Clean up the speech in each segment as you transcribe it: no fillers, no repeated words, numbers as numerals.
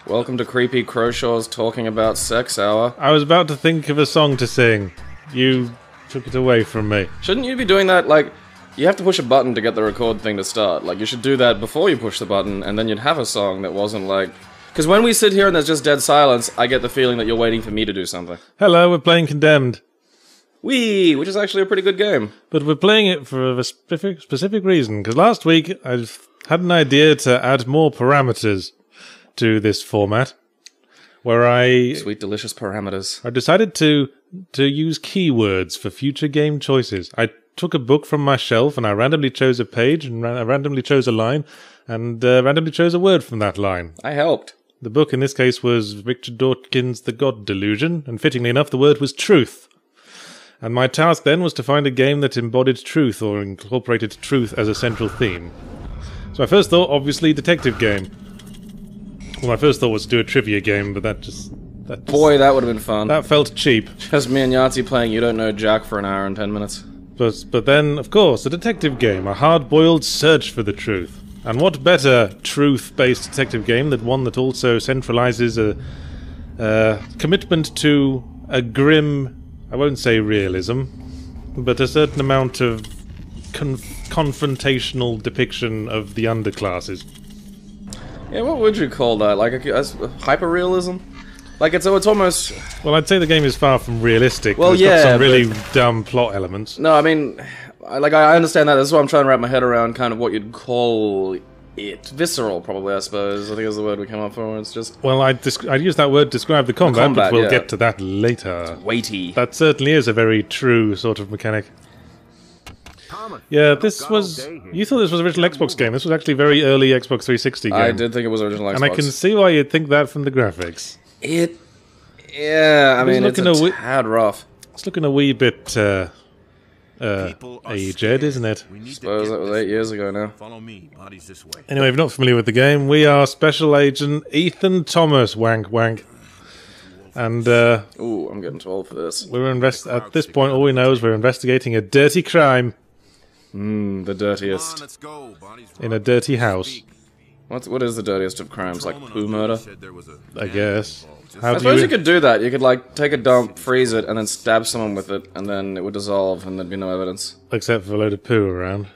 Welcome to Creepy Crowshaw's Talking About Sex Hour. I was about to think of a song to sing. You took it away from me. Shouldn't you be doing that, like, you have to push a button to get the record thing to start. Like, you should do that before you push the button, and then you'd have a song that wasn't like... Because when we sit here and there's just dead silence, I get the feeling that you're waiting for me to do something. Hello, we're playing Condemned. Whee! Which is actually a pretty good game. But we're playing it for a specific reason, because last week I had an idea to add more parameters to this format, where Sweet, delicious parameters. I decided to use keywords for future game choices. I took a book from my shelf and I randomly chose a page and I randomly chose a line and randomly chose a word from that line. I helped. The book in this case was Richard Dawkins' The God Delusion, and fittingly enough the word was truth. And my task then was to find a game that embodied truth or incorporated truth as a central theme. So my first thought, obviously, detective game. Well, my first thought was to do a trivia game, but that just... Boy, that would have been fun. That felt cheap. Just me and Yahtzee playing You Don't Know Jack for an hour and 10 minutes. But then, of course, a detective game, a hard-boiled search for the truth. And what better truth-based detective game than one that also centralizes a commitment to a grim, I won't say realism, but a certain amount of confrontational depiction of the underclasses. Yeah, what would you call that? Like hyper-realism? Like it's almost... Well, I'd say the game is far from realistic. Well, it's got some really dumb plot elements. No, I mean, I understand that. That's what I'm trying to wrap my head around, kind of what you'd call it. Visceral, probably, I suppose. I think is the word we came up for. It's just... Well, I'd use that word to describe the combat, but we'll get to that later. It's weighty. That certainly is a very true sort of mechanic. Yeah, this was... You thought this was an original Xbox game. This was actually a very early Xbox 360 game. I did think it was original Xbox. And I can see why you'd think that from the graphics. Yeah, I mean, it's a tad rough. It's looking a wee bit aged, isn't it? I suppose that was 8 years ago now. Anyway, if you're not familiar with the game, we are Special Agent Ethan Thomas, wank wank. And, ooh, I'm getting too old for this. At this point, all we know is we're investigating a dirty crime. The dirtiest. In a dirty house. What is the dirtiest of crimes? Like poo murder? I guess. I suppose you could do that. You could, like, take a dump, freeze it, and then stab someone with it, and then it would dissolve, and there'd be no evidence. Except for a load of poo around.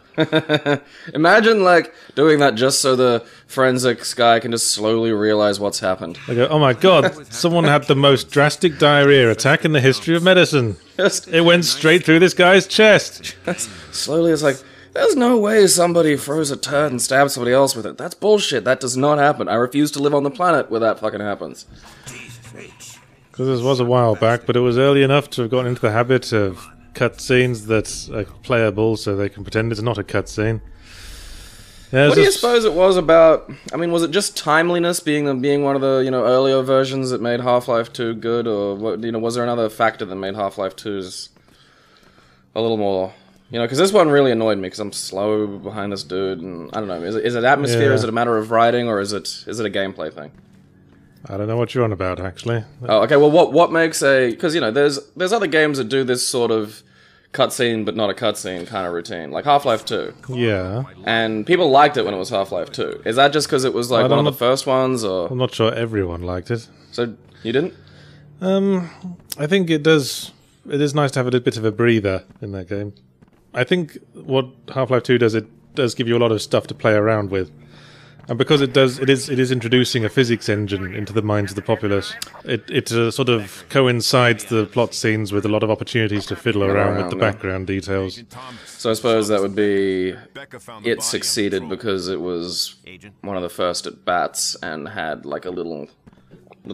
Imagine, like, doing that just so the forensics guy can just slowly realize what's happened. They go, oh my god, someone had the most drastic diarrhea attack in the history of medicine. It went straight through this guy's chest. Slowly, it's like, there's no way somebody froze a turd and stabbed somebody else with it. That's bullshit. That does not happen. I refuse to live on the planet where that fucking happens. Because this was a while back, but it was early enough to have gotten into the habit of cutscenes that are playable, so they can pretend it's not a cutscene. Yeah, what do you suppose it was about? I mean, was it just timeliness being one of the earlier versions that made Half-Life 2 good, or was there another factor that made Half-Life 2's a little more? Because this one really annoyed me because I'm slow behind this dude, and I don't know. Is it atmosphere? Yeah. Is it a matter of writing, or is it a gameplay thing? I don't know what you're on about, actually. Oh, okay. Well, what makes a... Because, there's other games that do this sort of cutscene, but not a cutscene kind of routine. Like Half-Life 2. Yeah. And people liked it when it was Half-Life 2. Is that just because it was, like, one of the first ones, or... I'm not sure everyone liked it. So, you didn't? I think it is nice to have a bit of a breather in that game. I think what Half-Life 2 does, it does give you a lot of stuff to play around with. And because it is introducing a physics engine into the minds of the populace. It sort of coincides the plot scenes with a lot of opportunities to fiddle around with the background details. So I suppose that would be it succeeded because it was one of the first at bats and had like a little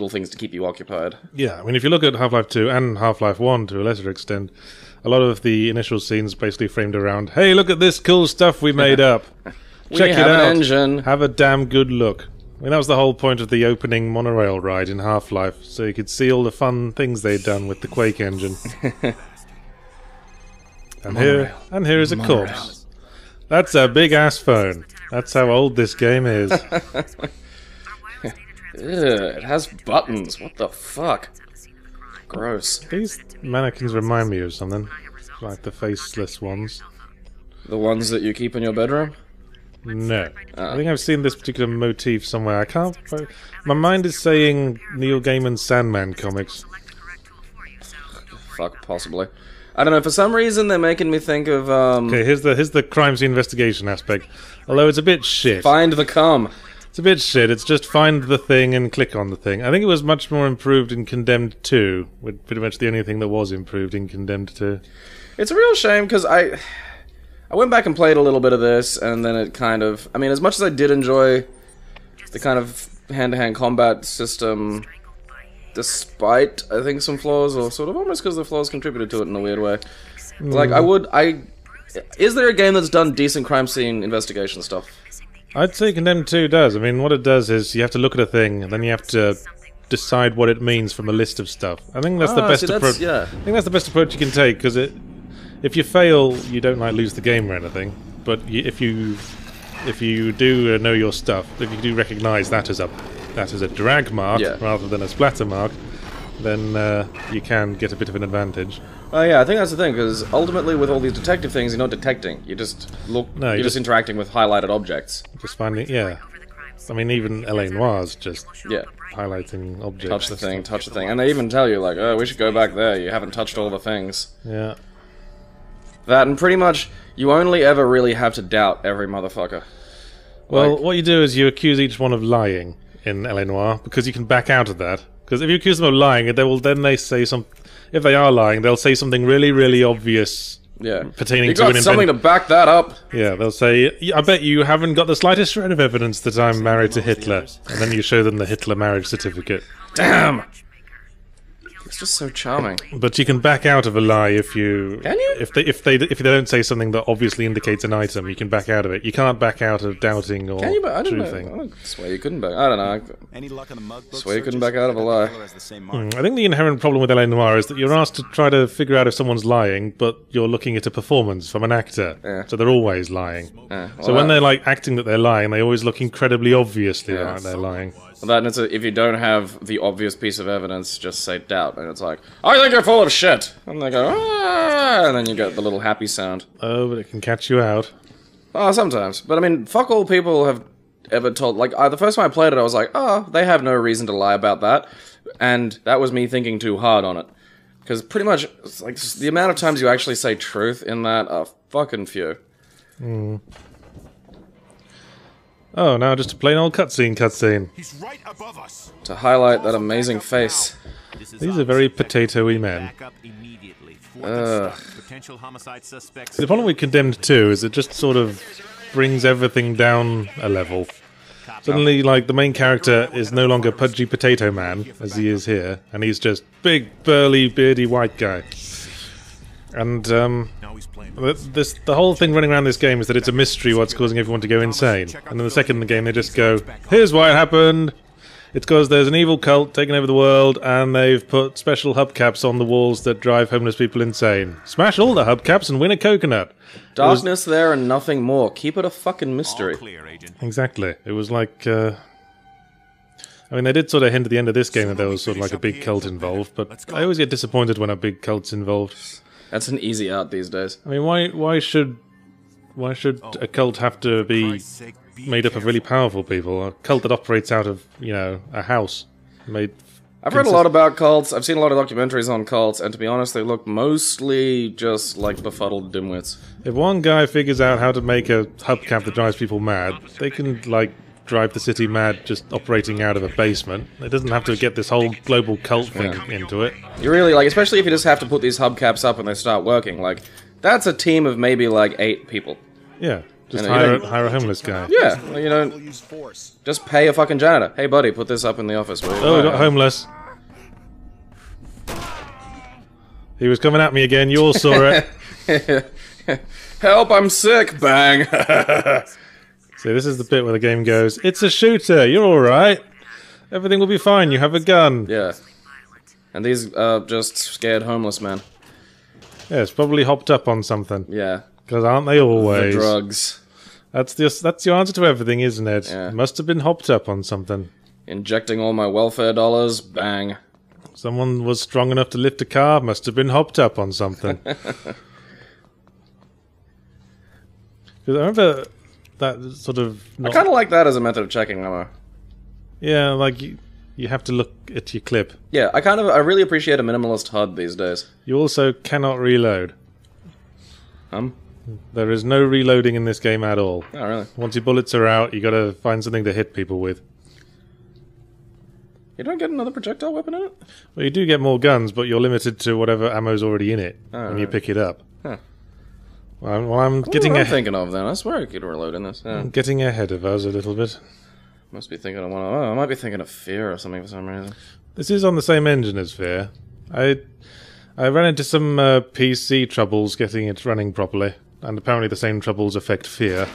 things to keep you occupied. Yeah, I mean, if you look at Half-Life 2 and Half-Life 1 to a lesser extent, a lot of the initial scenes basically framed around, hey, look at this cool stuff we made up. Check it out. Engine. Have a damn good look. I mean, that was the whole point of the opening monorail ride in Half-Life, so you could see all the fun things they'd done with the Quake engine. And here is a corpse. That's a big-ass phone. That's how old this game is. It has buttons. What the fuck? Gross. These mannequins remind me of something. Like the faceless ones. The ones that you keep in your bedroom? No. I think I've seen this particular motif somewhere. I can't... My mind is saying Neil Gaiman's Sandman comics. Fuck, possibly. I don't know, for some reason they're making me think of, Okay, here's the crime scene investigation aspect. Although it's a bit shit. Find the cum. It's a bit shit. It's just find the thing and click on the thing. I think it was much more improved in Condemned 2. With pretty much the only thing that was improved in Condemned 2. It's a real shame, because I went back and played a little bit of this, and then it kind of... I mean, as much as I did enjoy the kind of hand-to-hand combat system, despite, I think, some flaws, or sort of almost because the flaws contributed to it in a weird way. Like, is there a game that's done decent crime scene investigation stuff? I'd say Condemned 2 does. I mean, what it does is you have to look at a thing, and then you have to decide what it means from a list of stuff. I think that's the best approach. Yeah. I think that's the best approach you can take, because if you fail, you don't like lose the game or anything. But if you do know your stuff, if you do recognise that as a drag mark rather than a splatter mark, then you can get a bit of an advantage. Oh yeah, I think that's the thing, because ultimately with all these detective things, you're not detecting. You just look. No, you're just interacting with highlighted objects. Just finding, yeah. I mean, even L.A. Noir's just highlighting objects. Touch the thing, and they even tell you like, oh, we should go back there. You haven't touched all the things. Yeah. That, and pretty much, you only ever really have to doubt every motherfucker. Well, what you do is you accuse each one of lying in L.A. Noir, because you can back out of that. Because if you accuse them of lying, they say something. If they are lying, they'll say something really, really obvious. Yeah. Pertaining to an got something to back that up. Yeah, they'll say, I bet you haven't got the slightest shred of evidence that I'm married to Hitler. And then you show them the Hitler marriage certificate. Damn! It's just so charming. But you can back out of a lie if you... Can you? If they don't say something that obviously indicates an item, you can back out of it. You can't back out of doubting or truthing. I swear you couldn't back... I don't know. Any luck on the mug book? Swear you couldn't back out of a lie. I think the inherent problem with L.A. Noir is that you're asked to try to figure out if someone's lying, but you're looking at a performance from an actor. Yeah. So they're always lying. Yeah. Well, so when they're like acting that they're lying, they always look incredibly obviously like they're lying. Well, if you don't have the obvious piece of evidence, just say doubt, and it's like, I think you're full of shit! And they go, ah! And then you get the little happy sound. Oh, but it can catch you out. Oh, sometimes. But I mean, fuck all people have ever told, like, the first time I played it, I was like, oh, they have no reason to lie about that. And that was me thinking too hard on it. Because pretty much, it's like, the amount of times you actually say truth in that are fucking few. Oh, now just a plain old cutscene. He's right above us. To highlight that amazing face. These are very potato-y men. The problem with Condemned 2 is it just sort of brings everything down a level. Suddenly, like, the main character is no longer Pudgy Potato Man, as he is here, and he's just big, burly, beardy white guy. And, the whole thing running around this game is that it's a mystery what's causing everyone to go insane. And then the second in the game they just go, here's why it happened! It's because there's an evil cult taking over the world, and they've put special hubcaps on the walls that drive homeless people insane. Smash all the hubcaps and win a coconut. Darkness there and nothing more. Keep it a fucking mystery. Exactly. It was like, I mean, they did sort of hint at the end of this game that there was sort of like a big cult involved, but I always get disappointed when a big cult's involved. That's an easy out these days. I mean, why should a cult have to be made up of really powerful people? A cult that operates out of, a house made... I've read a lot about cults, I've seen a lot of documentaries on cults, and to be honest, they look mostly just like befuddled dimwits. If one guy figures out how to make a hubcap that drives people mad, they can, like, drive the city mad just operating out of a basement. It doesn't have to get this whole global cult thing into it. You really, like, especially if you just have to put these hubcaps up and they start working, like, that's a team of maybe, like, 8 people. Yeah. Just hire a homeless guy. Yeah, well, just pay a fucking janitor. Hey, buddy, put this up in the office. Oh, we got homeless. He was coming at me again. You all saw it. Help! I'm sick. Bang. See, this is the bit where the game goes, it's a shooter. You're all right. Everything will be fine. You have a gun. Yeah. And these are just scared homeless men. Yeah, it's probably hopped up on something. Yeah. Because aren't they always? The drugs. That's your answer to everything, isn't it? Yeah. Must have been hopped up on something. Injecting all my welfare dollars, bang. Someone was strong enough to lift a car, must have been hopped up on something. Because I remember that sort of... I kind of like that as a method of checking ammo. Yeah, like you have to look at your clip. Yeah, I really appreciate a minimalist HUD these days. You also cannot reload. There is no reloading in this game at all. Oh, really? Once your bullets are out, you gotta find something to hit people with. You don't get another projectile weapon in it? Well, you do get more guns, but you're limited to whatever ammo's already in it Oh, when you right. pick it up. Huh. Well, I'm What getting am I thinking of then? I swear I could reload in this. Yeah. getting ahead of us a little bit. Must be thinking of one. Oh, I might be thinking of Fear or something for some reason. This is on the same engine as Fear. I ran into some PC troubles getting it running properly, and apparently the same troubles affect Fear.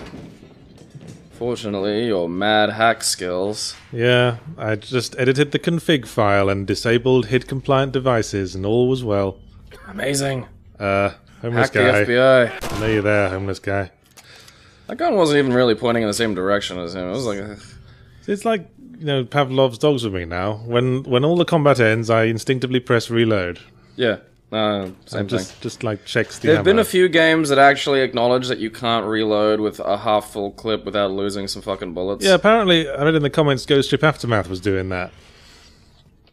Fortunately, your mad hack skills. Yeah, I just edited the config file and disabled HID-compliant devices, and all was well. Amazing. Homeless Hack the guy. FBI. I know you're there, homeless guy. That gun wasn't even really pointing in the same direction as him. It was like... It's like, you know, Pavlov's dogs with me now. When all the combat ends, I instinctively press reload. Yeah. Same And thing. just like checks the There've ammo. been a few games that actually acknowledge that you can't reload with a half-full clip without losing some fucking bullets. Yeah, apparently, I read in the comments Ghost Ship Aftermath was doing that.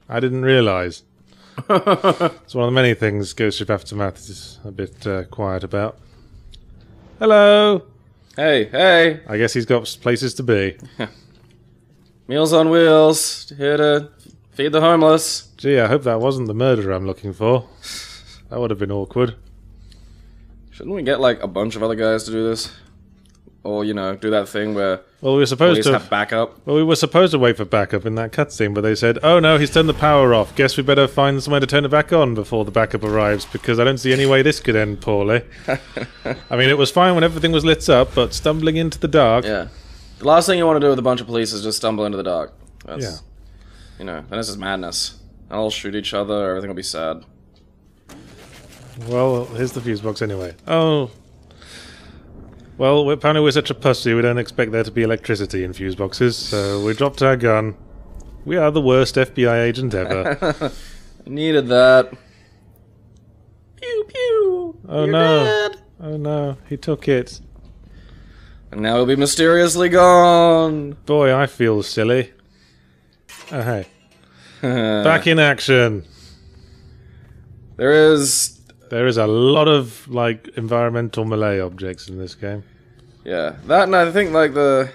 I didn't realise. It's one of the many things Ghost Ship Aftermath is a bit quiet about. Hello! Hey. I guess he's got places to be. Meals on Wheels. Here to feed the homeless. Gee, I hope that wasn't the murderer I'm looking for. That would have been awkward. Shouldn't we get, like, a bunch of other guys to do this? Or, you know, do that thing where Well, we were supposed police to have backup? Well, we were supposed to wait for backup in that cutscene, but they said, "Oh no, he's turned the power off. Guess we better find somewhere to turn it back on before the backup arrives, because I don't see any way this could end poorly." I mean, it was fine when everything was lit up, but stumbling into the dark... Yeah. The last thing you want to do with a bunch of police is just stumble into the dark. That's, Yeah. You know, then this is madness. They'll all shoot each other, everything will be sad. Well, here's the fuse box anyway. Oh. Well, apparently we're such a pussy, we don't expect there to be electricity in fuse boxes, so we dropped our gun. We are the worst FBI agent ever. Needed that. Pew pew. Oh You're no. dead. Oh no, he took it. And now he'll be mysteriously gone. Boy, I feel silly. Oh, hey. Back in action. There is... There is a lot of, like, environmental melee objects in this game. Yeah, that and I think, like, the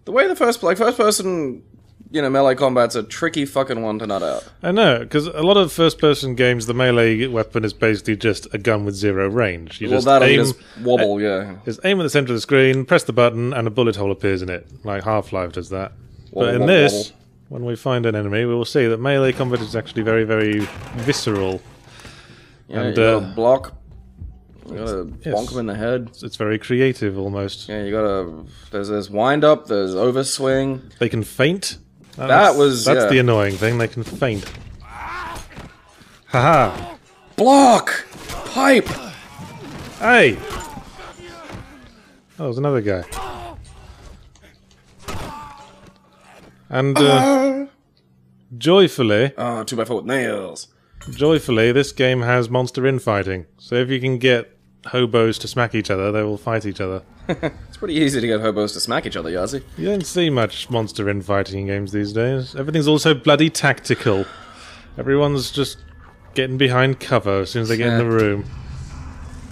way the first person, you know, melee combat's a tricky fucking one to nut out. I know, because a lot of first-person games, the melee weapon is basically just a gun with zero range. You Well, just that'll aim, just wobble, yeah. just aim at the center of the screen, press the button, and a bullet hole appears in it. Like Half-Life does that. Wobble, But in wobble, this, wobble. when we find an enemy, we will see that melee combat is actually very, very visceral. Yeah, And, you gotta block. You gotta yes. bonk him in the head. It's very creative, almost. Yeah, you gotta... There's wind up, there's overswing. They can feint. That's yeah. the annoying thing. They can feint. Haha! Block! Pipe! Hey! Oh, there's another guy. And joyfully, Oh, 2x4 with nails. joyfully, this game has monster infighting. So if you can get hobos to smack each other, they will fight each other. It's pretty easy to get hobos to smack each other, Yazzie. You don't see much monster infighting in games these days. Everything's also bloody tactical. Everyone's just getting behind cover as soon as they get in the room.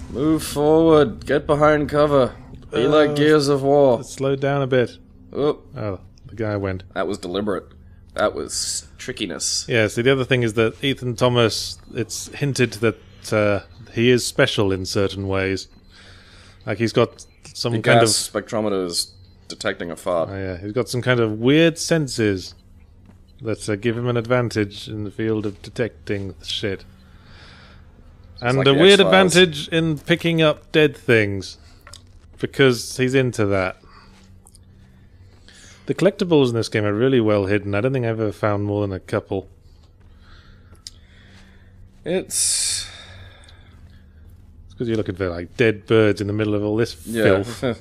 Move forward. Get behind cover. Be like Gears of War. Let's slow down a bit. Oh, Oh, the guy went. that was deliberate. That was trickiness. Yeah, so the other thing is that Ethan Thomas, it's hinted that he is special in certain ways. Like he's got some The kind gas spectrometer is detecting a fart. of... Oh yeah, he's got some kind of weird senses that give him an advantage in the field of detecting shit. And like a the weird X-Files. advantage in picking up dead things. Because he's into that. The collectibles in this game are really well hidden. I don't think I've ever found more than a couple. It's... Because you're looking for like dead birds in the middle of all this filth. Yeah.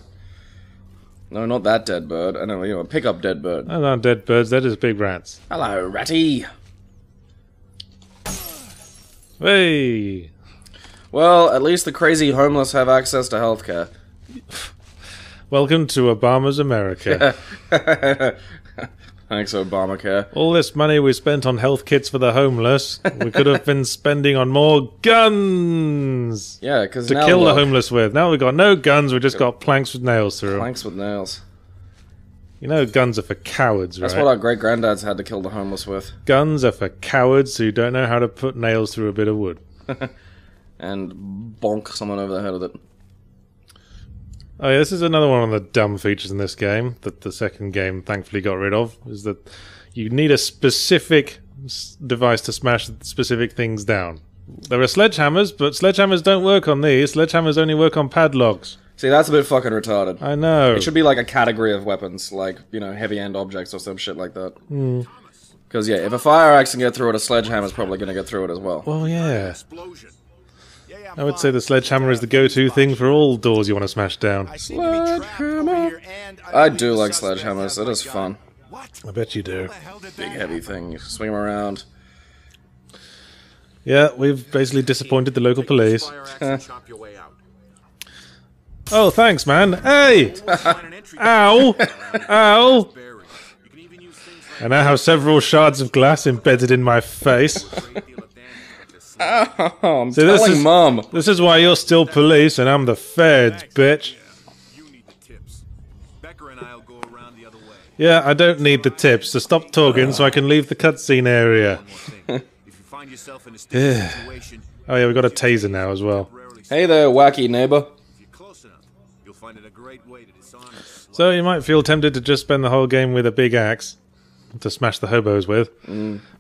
No, not that dead bird. I know, you know, pick up dead bird. Those aren't dead birds, they're just big rats. Hello, ratty. Hey! Well, at least the crazy homeless have access to healthcare. Welcome to Obama's America. Thanks, Obamacare. All this money we spent on health kits for the homeless, we could have been spending on more guns Yeah, because to now kill the look, homeless with. Now we've got no guns, we've just got planks with nails through 'em. planks with nails. You know guns are for cowards, right? That's what our great-granddads had to kill the homeless with. Guns are for cowards who don't know how to put nails through a bit of wood. And bonk someone over the head with it. Oh yeah, this is another one of the dumb features in this game that the second game thankfully got rid of, is that you need a specific device to smash specific things down. There are sledgehammers, but sledgehammers don't work on these. Sledgehammers only work on padlocks. See, that's a bit fucking retarded. I know. It should be like a category of weapons, like, you know, heavy-end objects or some shit like that. Because, yeah, if a fire axe can get through it, a sledgehammer's probably going to get through it as well. Well, yeah. Explosion. I would say the sledgehammer is the go-to thing for all doors you want to smash down. I seem to be trapped over here, and I believe do the like suspect sledgehammers, has it my is gun. fun. What? I bet you do. How the hell did Big that heavy thing, you swing 'em around. Yeah, we've basically disappointed the local police. Fire axe and chop your way out. Oh, thanks, man. Hey! Find an entry Ow! Ow! buried. You can even use things I now have several shards of glass embedded in my face. like a great deal of damage like this. Oh, I'm So this telling is- Mum. This is why you're still police and I'm the feds, bitch. You need the tips. Becker and I'll go around the other way. Yeah, I don't need the tips, so stop talking so I can leave the cutscene area. One more thing. If you find yourself in a sticky situation, Oh yeah, we've got a taser now as well. temporarily Hey there, wacky neighbor. if you're close enough, you'll find it a great way to disarm us. So you might feel tempted to just spend the whole game with a big axe to smash the hobos with.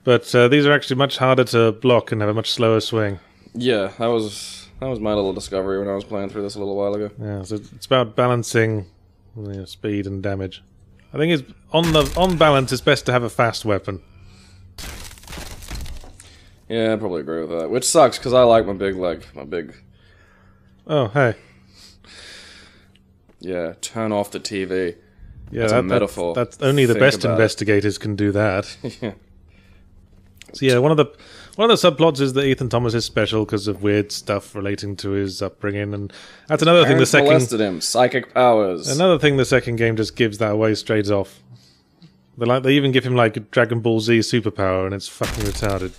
But these are actually much harder to block and have a much slower swing. Yeah, that was my little discovery when I was playing through this a little while ago. Yeah, so it's about balancing speed and damage. I think it's on balance it's best to have a fast weapon. Yeah, I probably agree with that. Which sucks, because I like my big, Oh, hey. yeah, turn off the TV. Yeah, That's a metaphor. That's only the Think best about it. investigators can do that. Yeah. So yeah, one of the subplots is that Ethan Thomas is special because of weird stuff relating to his upbringing, and that's another thing. The Parents second molested him. Psychic powers. another thing the second game just gives that away straight off. They even give him like a Dragon Ball Z superpower, and it's fucking retarded.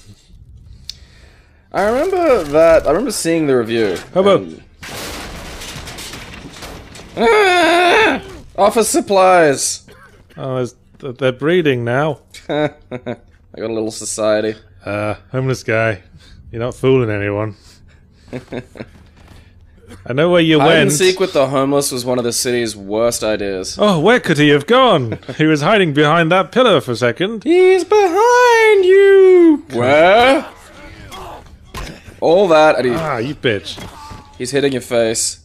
I remember seeing the review. Hobo. and- Ah! Office supplies. Oh, they're breeding now. I got a little society. Homeless guy, you're not fooling anyone. I know where you Hide went. and seek with the homeless was one of the city's worst ideas. Oh, where could he have gone? He was hiding behind that pillar for a second. He's behind you. Where? All that, and Ah, you bitch. he's hitting your face.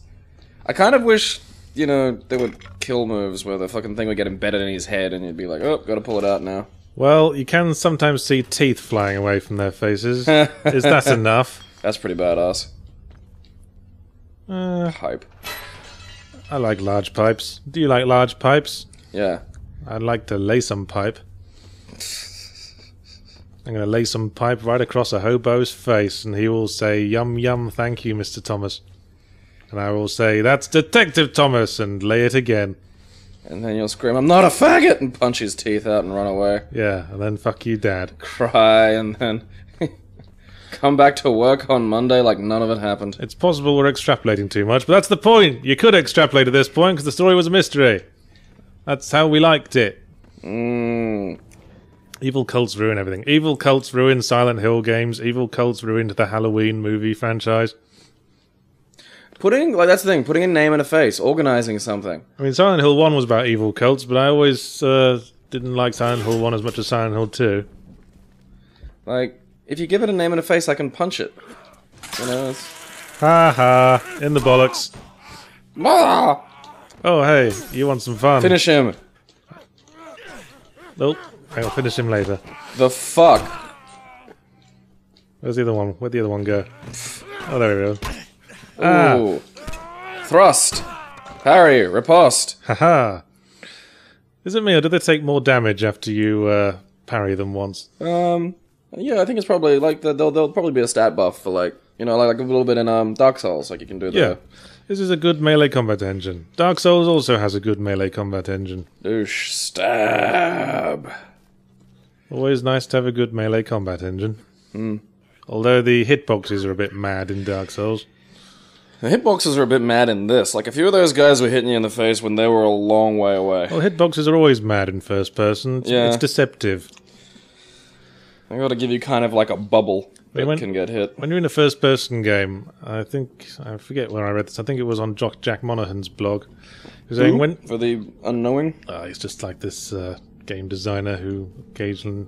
I kind of wish, you know, there were kill moves where the fucking thing would get embedded in his head, and you'd be like, oh, gotta pull it out now. Well, you can sometimes see teeth flying away from their faces. Is that enough? That's pretty badass. Hype. I like large pipes. Do you like large pipes? Yeah. I'd like to lay some pipe. I'm going to lay some pipe right across a hobo's face, and he will say, yum yum, thank you, Mr. Thomas. And I will say, that's Detective Thomas, and lay it again. And then you'll scream, I'm not a faggot, and punch his teeth out and run away. Yeah, and then fuck you, Dad. Cry, and then come back to work on Monday like none of it happened. It's possible we're extrapolating too much, but that's the point. You could extrapolate at this point because the story was a mystery. That's how we liked it. Evil cults ruin everything. Evil cults ruin Silent Hill games. Evil cults ruined the Halloween movie franchise. That's the thing, putting a name and a face, organizing something. I mean, Silent Hill 1 was about evil cults, but I always didn't like Silent Hill 1 as much as Silent Hill 2. Like, if you give it a name and a face, I can punch it. You know, it's... Ha ha, in the bollocks. Ah! Oh, hey, you want some fun? Finish him. Nope, I'll finish him later. The fuck? Where's the other one? Where'd the other one go? Oh, there we go. Ah. Ooh. Thrust. Parry. Riposte. Haha. Is it me, or do they take more damage after you parry them once? Yeah, I think it's probably, like, there'll probably be a stat buff for, like, you know, like a little bit in, Dark Souls, like you can do Yeah. This is a good melee combat engine. Dark Souls also has a good melee combat engine. Douche stab. Always nice to have a good melee combat engine. Although the hitboxes are a bit mad in Dark Souls. The hitboxes are a bit mad in this. Like, a few of those guys were hitting you in the face when they were a long way away. Well, hitboxes are always mad in first person. Yeah. It's deceptive. I gotta give you kind of like a bubble that can get hit. When you're in a first person game, I forget where I read this, I think it was on Jack Monaghan's blog. He was saying For the unknowing? he's just like this game designer who occasionally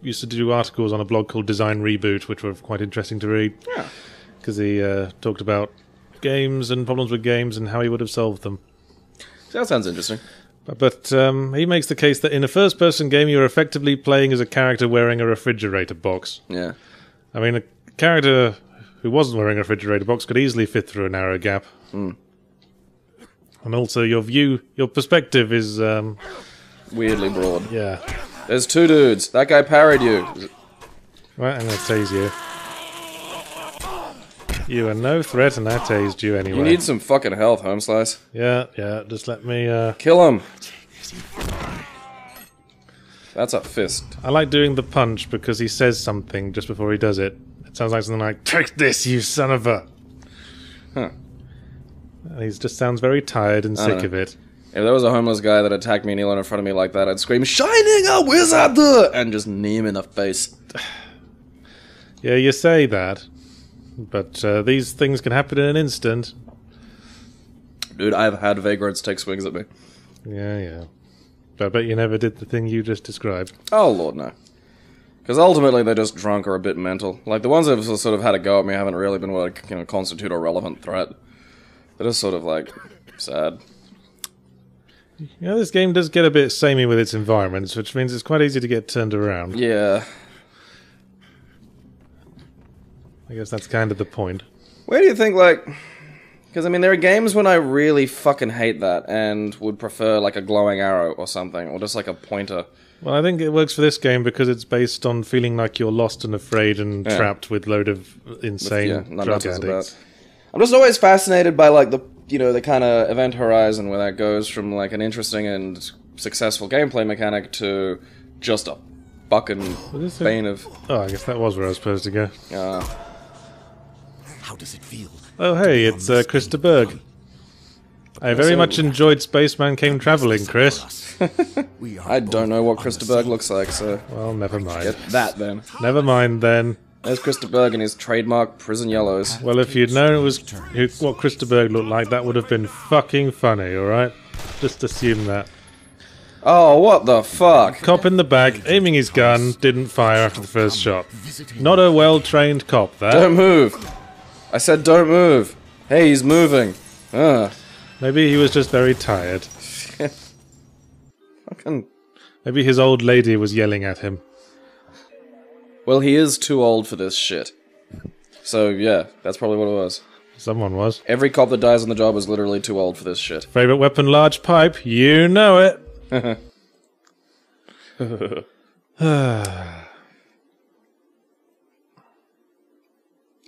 used to do articles on a blog called Design Reboot, which were quite interesting to read. Yeah. Because he talked about games and problems with games and how he would have solved them. So that sounds interesting. But he makes the case that in a first-person game, you're effectively playing as a character wearing a refrigerator box. Yeah. I mean, a character who wasn't wearing a refrigerator box could easily fit through a narrow gap. And also, your perspective is... Weirdly broad. yeah. There's two dudes. That guy parried you. Right, I'm going to tase you. You are no threat, and I tased you anyway. You need some fucking health, Home Slice. Yeah, just let me... Kill him. That's a fist. I like doing the punch because he says something just before he does it. It sounds like something like, "Take this, you son of a..." Huh. And he just sounds very tired and sick of it. If there was a homeless guy that attacked me kneeling in front of me like that, I'd scream, "Shining a wizard!" and just knee him in the face. Yeah, you say that. But these things can happen in an instant. Dude, I've had vagrants take swings at me. Yeah. But I bet you never did the thing you just described. Oh, Lord, no. Because ultimately they're just drunk or a bit mental. Like, the ones that have sort of had a go at me haven't really been what constitute a relevant threat. They're just sort of, like, sad. Yeah, this game does get a bit samey with its environments, which means it's quite easy to get turned around. Yeah. I guess that's kind of the point. Where do you think, like... Because, I mean, there are games when I really fucking hate that and would prefer, like, a glowing arrow or something, or just, like, a pointer. Well, I think it works for this game because it's based on feeling like you're lost and afraid and trapped with a load of insane drug addicts. I'm just always fascinated by, like, the kind of event horizon where that goes from, like, an interesting and successful gameplay mechanic to just a fucking bane of... Oh, I guess that was where I was supposed to go. How does it feel? Oh, hey, it's Krista Berg. I very much enjoyed Spaceman Came Travelling, Chris. I don't know what Krista Berg looks like, so... Well, never mind. Get that, then. Never mind, then. There's Krista Berg in his trademark prison yellows. Well, if you'd known it was what Krista Berg looked like, that would have been fucking funny, alright? Just assume that. Oh, what the fuck? Cop in the back, aiming his gun, didn't fire after the first shot. Not a well-trained cop, that. Don't move! I said don't move! Hey, he's moving! Maybe he was just very tired. Fucking... Maybe his old lady was yelling at him. Well, he is too old for this shit. So, yeah, that's probably what it was. Someone was. Every cop that dies on the job is literally too old for this shit. Favorite weapon, large pipe? You know it!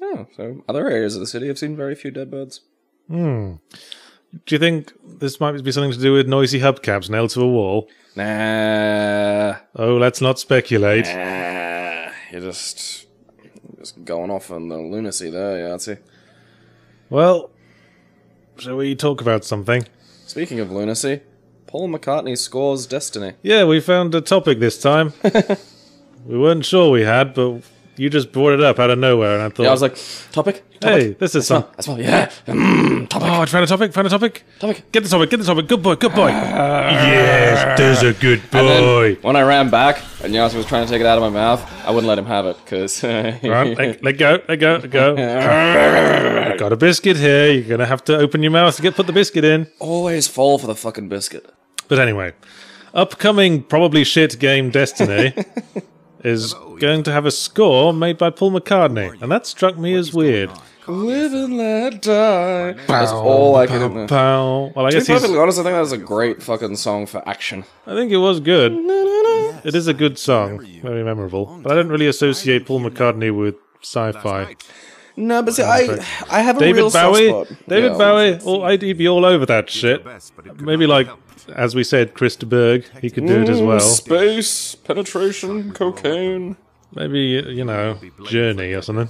Oh, so other areas of the city have seen very few dead birds. Do you think this might be something to do with noisy hubcaps nailed to a wall? Nah. Oh, let's not speculate. Nah. You're just going off on the lunacy there, yeah, I'd say. Well, shall we talk about something? Speaking of lunacy, Paul McCartney scores Destiny. Yeah, we found a topic this time. We weren't sure we had, but you just brought it up out of nowhere, and I thought... Yeah, I was like, topic? Hey, this is some... That's well, yeah. Topic. Oh, I found a topic, Topic. Get the topic. Good boy. Yes, there's a good boy. And then, when I ran back, and Yasser was trying to take it out of my mouth, I wouldn't let him have it, because... Right, let go. I've got a biscuit here. You're going to have to open your mouth to put the biscuit in. Always fall for the fucking biscuit. But anyway, upcoming probably shit game Destiny is going to have a score made by Paul McCartney, and that struck me as weird. Live and let die. That's all I can do. Well, I To guess be perfectly honest, I think that was a great fucking song for action. I think it was good. It is a good song, very memorable. But I don't really associate Paul McCartney with sci-fi. No, but see, I have a David real Bowie, soft spot. David Yeah. Bowie, I'd be all over that shit. Maybe like, as we said, Chris de Burgh, he could do it as well. Space, penetration, cocaine. Maybe, you know, Journey or something.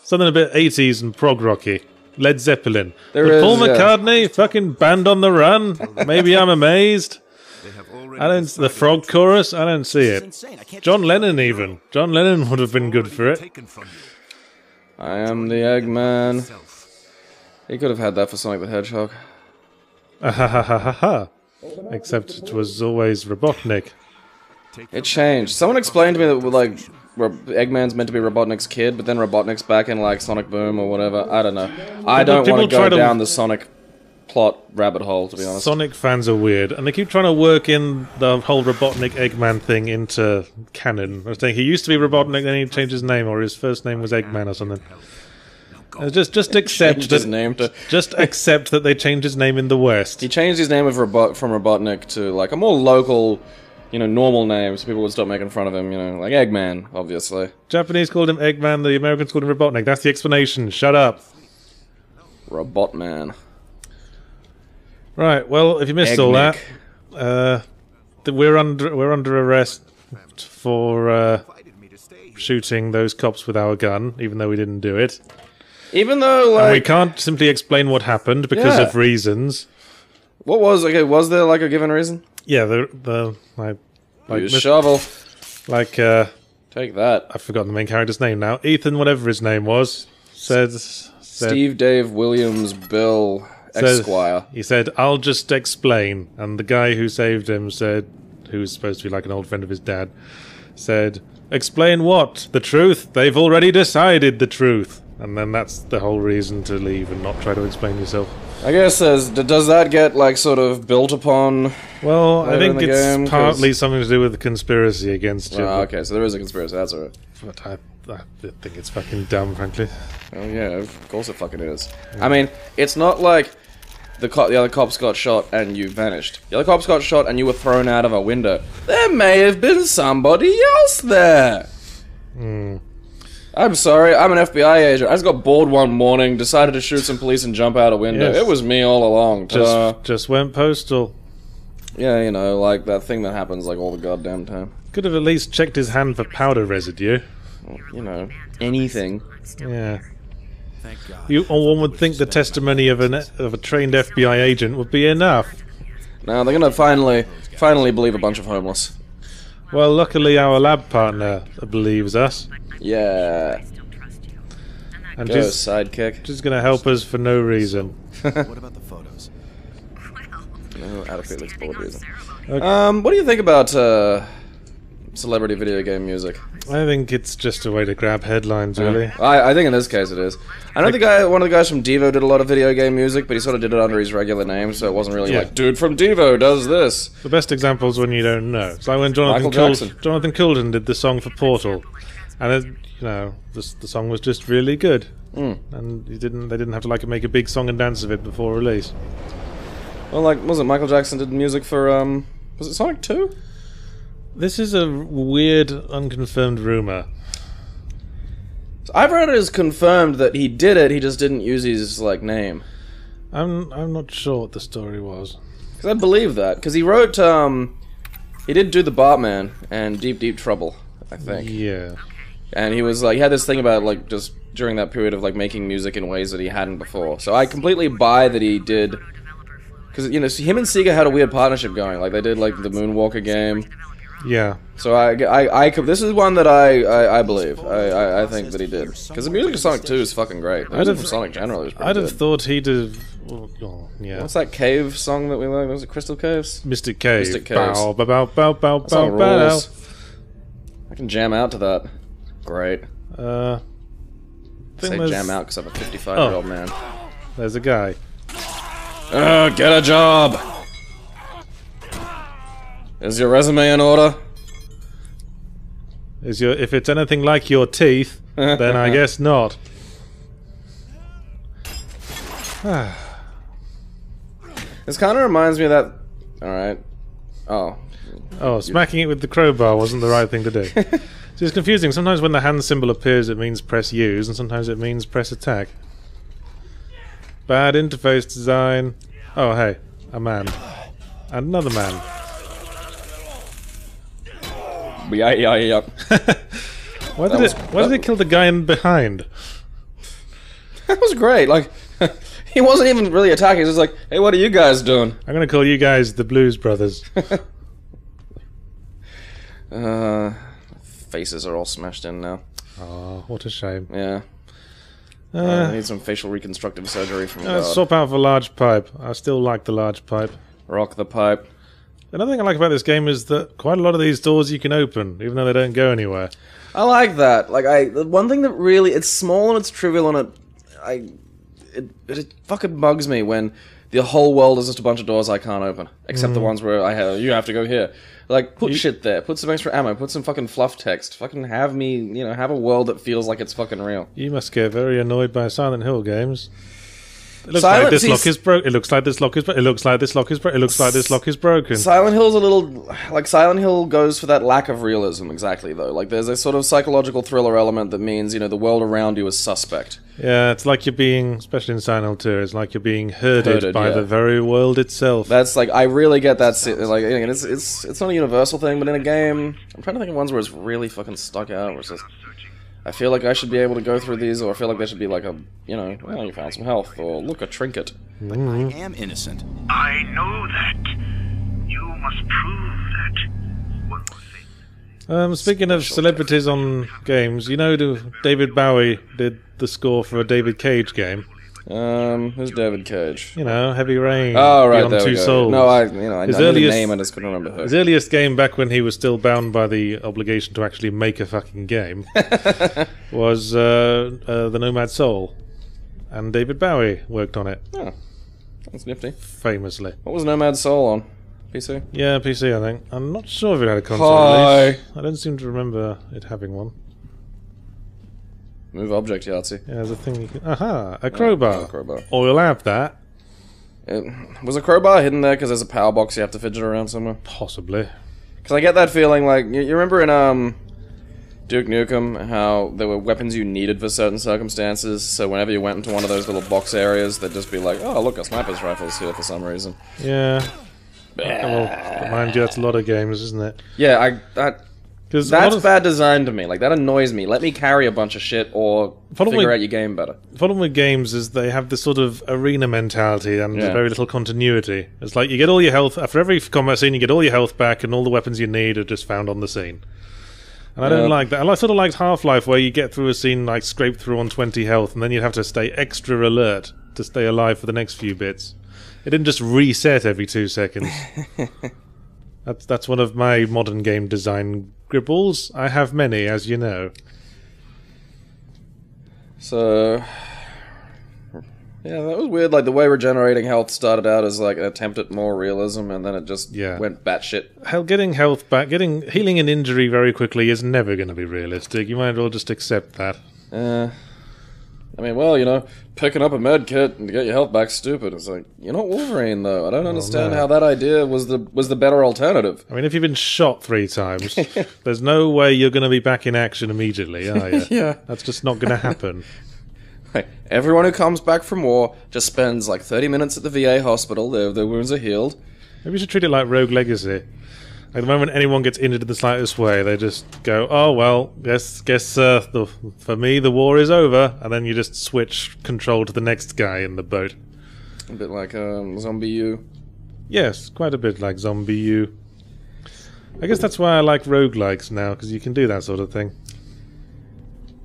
Something a bit 80s and prog rocky. Led Zeppelin. There But is, Paul yeah. McCartney, fucking Band on the Run. Maybe I'm amazed. The frog chorus, I don't see it. John Lennon even. John Lennon would have been good for it. I am the Eggman. He could have had that for Sonic the Hedgehog. Ha. Except it was always Robotnik. It changed. Someone explained to me that like Eggman's meant to be Robotnik's kid, but then Robotnik's back in like Sonic Boom or whatever. I don't know. I don't want to people try go to- down the Sonic plot rabbit hole, to be honest. Sonic fans are weird, and they keep trying to work in the whole Robotnik Eggman thing into canon. I was thinking he used to be Robotnik, then he changed his name, or his first name was Eggman or something. Just accept Changed his that. name to. Just accept that they changed his name in the West. He changed his name from Robotnik to like a more local, you know, normal name, so people would stop making fun of him. You know, like Eggman, obviously. Japanese called him Eggman, the Americans called him Robotnik. That's the explanation. Shut up. Robotman. Right. Well, if you missed all that, we're under arrest for shooting those cops with our gun, even though we didn't do it. Even though, And we like, can't simply explain what happened because Yeah. of reasons. was there like a given reason? Yeah, like Use shovel. I've Take that. forgotten the main character's name now. Ethan, whatever his name was, said Steve, Dave, Williams, Bill, Esquire. He said, "I'll just explain." And the guy who saved him said, who's supposed to be like an old friend of his dad, said, "Explain what? The truth? They've already decided the truth." And then that's the whole reason to leave and not try to explain yourself. I guess does that get like sort of built upon? Well, I Later in think the it's game, 'cause- partly something to do with the conspiracy against you. Oh, okay, so there is a conspiracy. That's alright. But I think it's fucking dumb, frankly. Oh yeah, of course it fucking is. I mean, it's not like the other cops got shot and you vanished. The other cops got shot and you were thrown out of a window. There may have been somebody else there. I'm sorry, I'm an FBI agent. I just got bored one morning, decided to shoot some police and jump out a window. Yes. It was me all along. Ta-da. Just went postal. Yeah, you know, like that thing that happens like all the goddamn time. Could have at least checked his hand for powder residue. You know, anything. Yeah. One would think the testimony of a trained FBI agent would be enough. Now they're gonna finally believe a bunch of homeless. Well, luckily our lab partner believes us, Yeah. and Go, sidekick. she's going to help us for no reason. What about the photos? No, out of Felix board reason. Okay. What do you think about celebrity video game music? I think it's just a way to grab headlines, really. I think in this case it is. I know one of the guys from Devo did a lot of video game music, but he sort of did it under his regular name, so it wasn't really Yeah. like, dude from Devo does this. The best example is when you don't know. It's like when Jonathan Michael Jackson. Coulton did the song for Portal, and the song was just really good, and they didn't have to like make a big song and dance of it before release. Well, like, wasn't Michael Jackson did music for, was it Sonic 2? This is a weird, unconfirmed rumor. So I've read it as confirmed that he did it, he just didn't use his, like, name. I'm not sure what the story was. Because I believe that, because he wrote, he did do The Bartman and Deep Deep Trouble, I think. Yeah. And he was like, he had this thing about like just during that period of like making music in ways that he hadn't before. So I completely buy that he did, because you know him and Sega had a weird partnership going. Like they did like the Moonwalker game. Yeah. So I could, this is one that I believe. I think that he did, because the music of Sonic 2 is fucking great. The music from Sonic generally is pretty I'd have good. thought he'd have. Well, yeah. What's that cave song that we like? Was it Crystal Caves? Mystic Cave. Mystic Caves. Bow, bow, bow, bow, bow, That song bow, bow. rules. I can jam out to that. Great. I think Say there's- jam out because I'm a 55-year-old man. There's a guy. Get a job! Is your resume in order? If it's anything like your teeth, then I guess not. This kind of reminds me of that... Alright. Oh. Oh, smacking it with the crowbar wasn't the right thing to do. So it's confusing. Sometimes when the hand symbol appears, it means press use, and sometimes it means press attack. Bad interface design. Oh, hey, a man. And another man. Yeah. Why did it kill the guy in behind? That was great. Like, he wasn't even really attacking. He was just like, "Hey, what are you guys doing?" I'm gonna call you guys the Blues Brothers. Faces are all smashed in now. Oh, what a shame. Yeah. I need some facial reconstructive surgery from God. Swap out for large pipe. I still like the large pipe. Rock the pipe. Another thing I like about this game is that quite a lot of these doors you can open, even though they don't go anywhere. I like that. Like, the one thing that really, it's small and it's trivial, and it fucking bugs me when the whole world is just a bunch of doors I can't open, except the ones where you have to go here. Like, put shit there, put some extra ammo, put some fucking fluff text, fucking have me, have a world that feels like it's fucking real. You must get very annoyed by Silent Hill games. It looks like this lock is broken. It looks like this lock is broken. It looks like this lock is broken. It looks like this lock is broken. Silent Hill's a little... Like, Silent Hill goes for that lack of realism, exactly, though. Like, there's a sort of psychological thriller element that means, the world around you is suspect. Yeah, it's like you're being, especially in Silent Hill 2, it's like you're being herded by the very world itself. That's, like, I really get that... Like, again, it's not a universal thing, but in a game... I'm trying to think of ones where it's really fucking stuck out, where it's just... I feel like I should be able to go through these, or I feel like there should be like a, well, you found some health, or look, a trinket. But I am innocent. I know that. You must prove that. One more thing. Speaking of celebrities on games, David Bowie did the score for a David Cage game. Who's David Cage? Heavy Rain. Oh, right, Beyond there we Two go. Souls. No, I know the name, I just couldn't remember who. His earliest game, back when he was still bound by the obligation to actually make a fucking game, was the Nomad Soul. And David Bowie worked on it. Oh, that's nifty. Famously. What was Nomad Soul on? PC? Yeah, PC, I think. I'm not sure if it had a console release. I don't seem to remember it having one. Move object, Yahtzee. Yeah, there's a thing you can... Aha! A crowbar. A crowbar. Or you'll have that. Was a crowbar hidden there because there's a power box you have to fidget around somewhere? Possibly. Because I get that feeling, like... You remember in, Duke Nukem, how there were weapons you needed for certain circumstances, so whenever you went into one of those little box areas, they'd just be like, oh, look, a sniper's rifle's here for some reason. Yeah. Well, mind you, that's a lot of games, isn't it? Yeah, that's bad design to me. Like, that annoys me. Let me carry a bunch of shit or figure out your game better. The problem with games is they have this sort of arena mentality and very little continuity. It's like you get all your health... After every combat scene, you get all your health back and all the weapons you need are just found on the scene. And I don't like that. I sort of liked Half-Life, where you get through a scene, like, scrape through on 20 health, and then you'd have to stay extra alert to stay alive for the next few bits. It didn't just reset every 2 seconds. That's one of my modern game design gribbles. I have many, as you know. So... Yeah, that was weird. Like, the way regenerating health started out as, like, an attempt at more realism, and then it just went batshit. Hell, getting health back, healing an injury very quickly is never going to be realistic. You might as well just accept that. I mean, well, picking up a med kit and to get your health back, stupid. It's like, you're not Wolverine, though. I don't understand how that idea was the better alternative. I mean, if you've been shot 3 times, there's no way you're going to be back in action immediately, are you? Yeah. That's just not going to happen. Everyone who comes back from war just spends like 30 minutes at the VA hospital. Their wounds are healed. Maybe we should treat it like Rogue Legacy. Like, the moment anyone gets injured in the slightest way, they just go, "Oh well, guess for me the war is over," and then you just switch control to the next guy in the boat. A bit like Zombie U. Yes, quite a bit like Zombie U. I guess that's why I like roguelikes now, because you can do that sort of thing.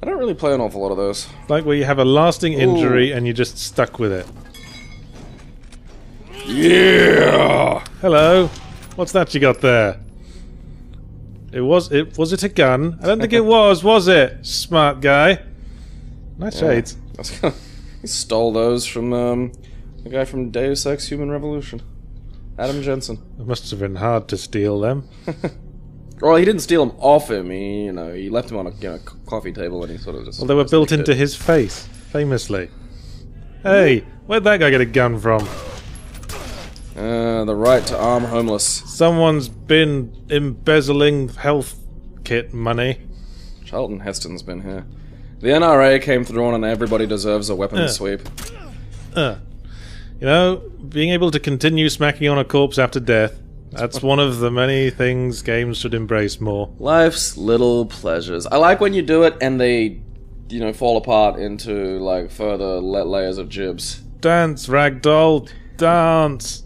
I don't really play an awful lot of those. Like where you have a lasting injury and you're just stuck with it. Yeah! Hello. What's that you got there? Was it a gun? I don't think it was it? Smart guy. Nice shades. He stole those from the guy from Deus Ex Human Revolution. Adam Jensen. It must have been hard to steal them. Well, he didn't steal them off him. He left them on a coffee table, and he sort of just. Well, they were built into his face, famously. Hey, where'd that guy get a gun from? The right to arm homeless. Someone's been embezzling health kit money. Charlton Heston's been here. The NRA came through on, and everybody deserves a weapons sweep. You know, being able to continue smacking on a corpse after death, that's one of the many things games should embrace more. Life's little pleasures. I like when you do it and they, you know, fall apart into, like, further layers of jibs. Dance, ragdoll, dance!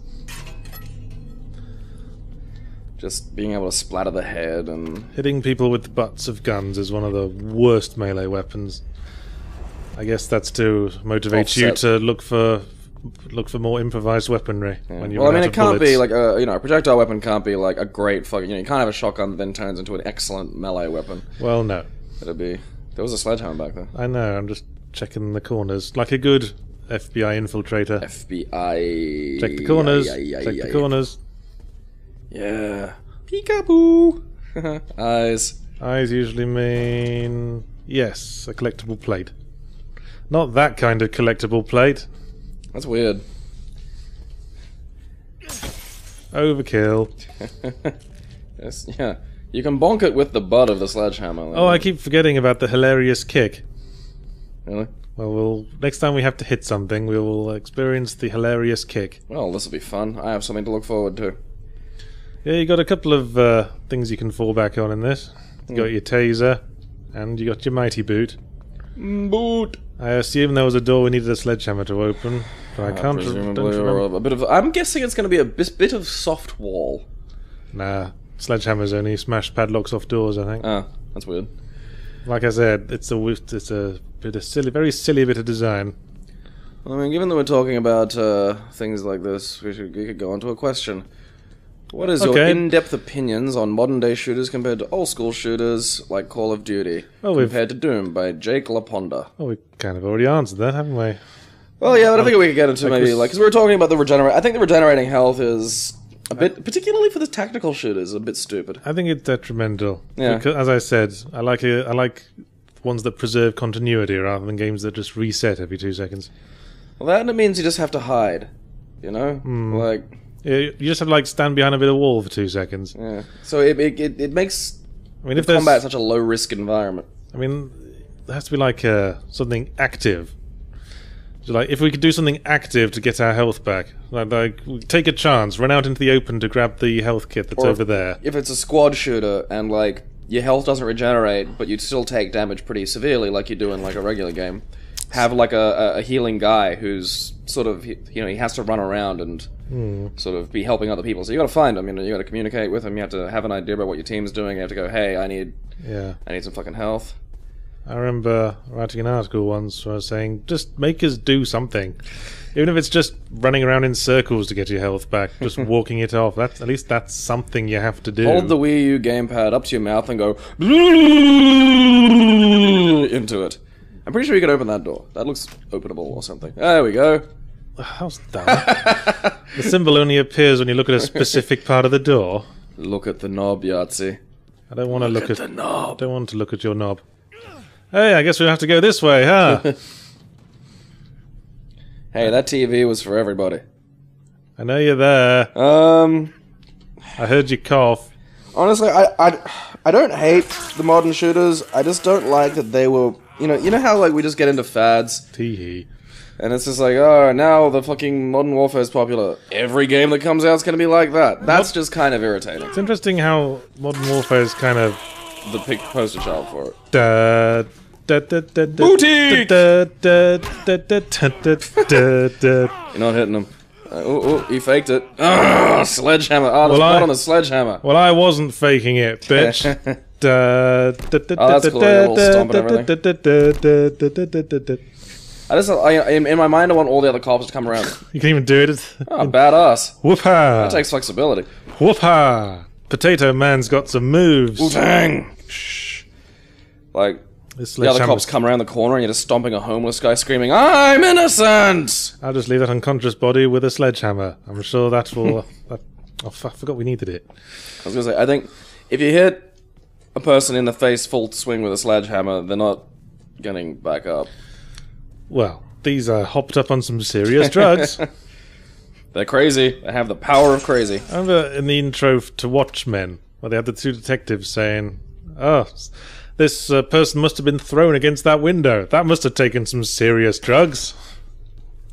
Just being able to splatter the head and... Hitting people with the butts of guns is one of the worst melee weapons. I guess that's to motivate you to look for more improvised weaponry. Yeah. When you well, I run mean, out it of can't bullets. be like a, you know, a projectile weapon can't be like a great fucking, you know, you can't have a shotgun that then turns into an excellent melee weapon. Well, no. It'd be... There was a sledgehammer back there. I know, I'm just checking the corners. Like a good FBI infiltrator. FBI... Check the corners. Yeah. Check the corners. Yeah. Peekaboo! Eyes. Eyes usually mean... Yes, a collectible plate. Not that kind of collectible plate. That's weird. Overkill. Yes, yeah. You can bonk it with the butt of the sledgehammer. Oh, I keep forgetting about the hilarious kick. Really? Well, next time we have to hit something, we will experience the hilarious kick. Well, this will be fun. I have something to look forward to. Yeah, you got a couple of things you can fall back on in this. You got your taser, and you got your mighty boot. Boot! I assume there was a door we needed a sledgehammer to open, but I can't Presumably, don't or remember. a bit of... I'm guessing it's going to be a bit of soft wall. Nah, sledgehammers only smash padlocks off doors, I think. Ah, that's weird. Like I said, it's a bit of silly, very silly bit of design. I mean, given that we're talking about things like this, we could go on to a question. What is your in-depth opinions on modern-day shooters compared to old-school shooters like Call of Duty, compared to Doom by Jake LaPonda? Oh, we kind of already answered that, haven't we? Well, yeah, but I think we could get into maybe, like, because we were talking about the regenerate. I think the regenerating health is a bit, particularly for the tactical shooters, a bit stupid. I think it's detrimental. Yeah. Because, as I said, I like ones that preserve continuity rather than games that just reset every 2 seconds. Well, that means you just have to hide, you know? Like... Yeah, you just have to, like, stand behind a bit of wall for 2 seconds. Yeah. So it makes if combat such a low-risk environment. I mean, there has to be, like, something active. So, like, if we could do something active to get our health back, like take a chance, run out into the open to grab the health kit that's over there. If it's a squad shooter and, like, your health doesn't regenerate, but you still take damage pretty severely like you do in, like, a regular game, have, like, a healing guy who's sort of, you know, he has to run around and sort of be helping other people. So you got to find him, you know, you got to communicate with him, you have to have an idea about what your team's doing, you have to go, hey, I need some fucking health. I remember writing an article once where I was saying, just make us do something. Even if it's just running around in circles to get your health back, just walking it off, at least that's something you have to do. Hold the Wii U gamepad up to your mouth and go into it. I'm pretty sure you can open that door. That looks openable or something. There we go. How's that? The symbol only appears when you look at a specific part of the door. Look at the knob, Yahtzee. I don't want to look at the knob. I don't want to look at your knob. Hey, I guess we have to go this way, huh? Hey, that TV was for everybody. I know you're there. I heard you cough. Honestly, I don't hate the modern shooters. I just don't like that they were... You know how, like, we just get into fads? Tee-hee. And it's just like, oh, now the fucking Modern Warfare is popular. Every game that comes out is going to be like that. That's just kind of irritating. It's interesting how Modern Warfare is kind of... The pick poster child for it. Boutique! You're not hitting him. He faked it. Sledgehammer. Oh, there's blood on the sledgehammer. Well, I wasn't faking it, bitch. That's cool, a little stomp and everything. In my mind, I want all the other cops to come around. You can even do it. Oh, badass. Whoop-ha! That takes flexibility. Whoop-ha! Potato Man's got some moves. Wu-Tang! Like, the other cops come around the corner and you're just stomping a homeless guy screaming, I'm innocent! I'll just leave that unconscious body with a sledgehammer. I'm sure that will... oh, I forgot we needed it. I was going to say, I think if you hit a person in the face full swing with a sledgehammer, they're not getting back up. Well, these are hopped up on some serious drugs. They're crazy. They have the power of crazy. I remember in the intro to Watchmen, where they had the two detectives saying, "Oh, this person must have been thrown against that window. That must have taken some serious drugs."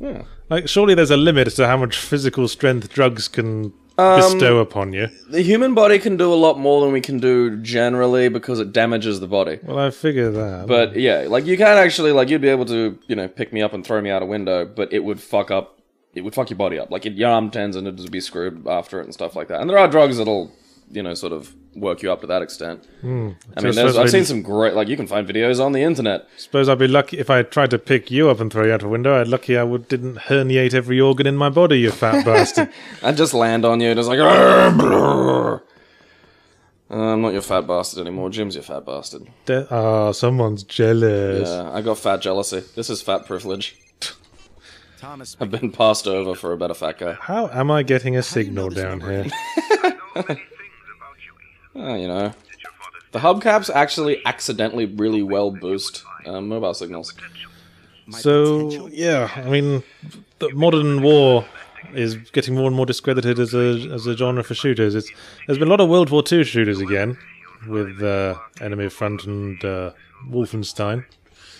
Yeah. Like, surely there's a limit to how much physical strength drugs can bestow upon you. The human body can do a lot more than we can do generally because it damages the body. Well, I figure that. But yeah, like you can actually, like you'd be able to, you know, pick me up and throw me out a window, but it would fuck your body up. Like your arm tendons would be screwed after it and stuff like that. And there are drugs that'll, you know, sort of work you up to that extent. I mean, I've seen some great, like you can find videos on the internet. Suppose I'd be lucky if I tried to pick you up and throw you out a window. I'd lucky I didn't herniate every organ in my body, you fat bastard. I'd just land on you, just like, I'm not your fat bastard anymore. Jim's your fat bastard. Someone's jealous. Yeah, I got fat jealousy. This is fat privilege. Thomas, I've been passed over for a better fat guy. How am I getting a signal down here? You know, the hubcaps actually accidentally really well boost mobile signals. So, yeah, I mean, the modern war is getting more and more discredited as a genre for shooters. There's been a lot of World War II shooters again, with Enemy Front and Wolfenstein.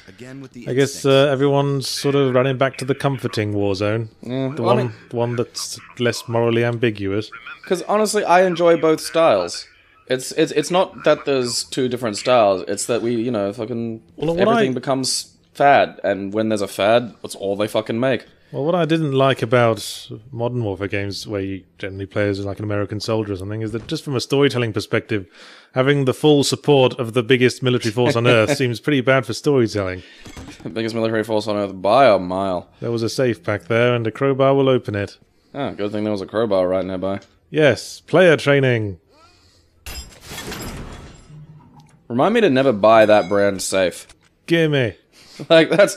again with the I guess everyone's sort of running back to the comforting war zone. Yeah, The one that's less morally ambiguous. Because honestly, I enjoy both styles. It's not that there's two different styles. It's that we, you know, fucking everything becomes fad, and when there's a fad, that's all they fucking make. Well, what I didn't like about modern warfare games, where you generally play as like an American soldier or something, is that just from a storytelling perspective, having the full support of the biggest military force on Earth seems pretty bad for storytelling. The biggest military force on Earth by a mile. There was a safe back there, and a crowbar will open it. Oh, good thing there was a crowbar right nearby. Yes, player training. Remind me to never buy that brand safe. Gimme. Like, that's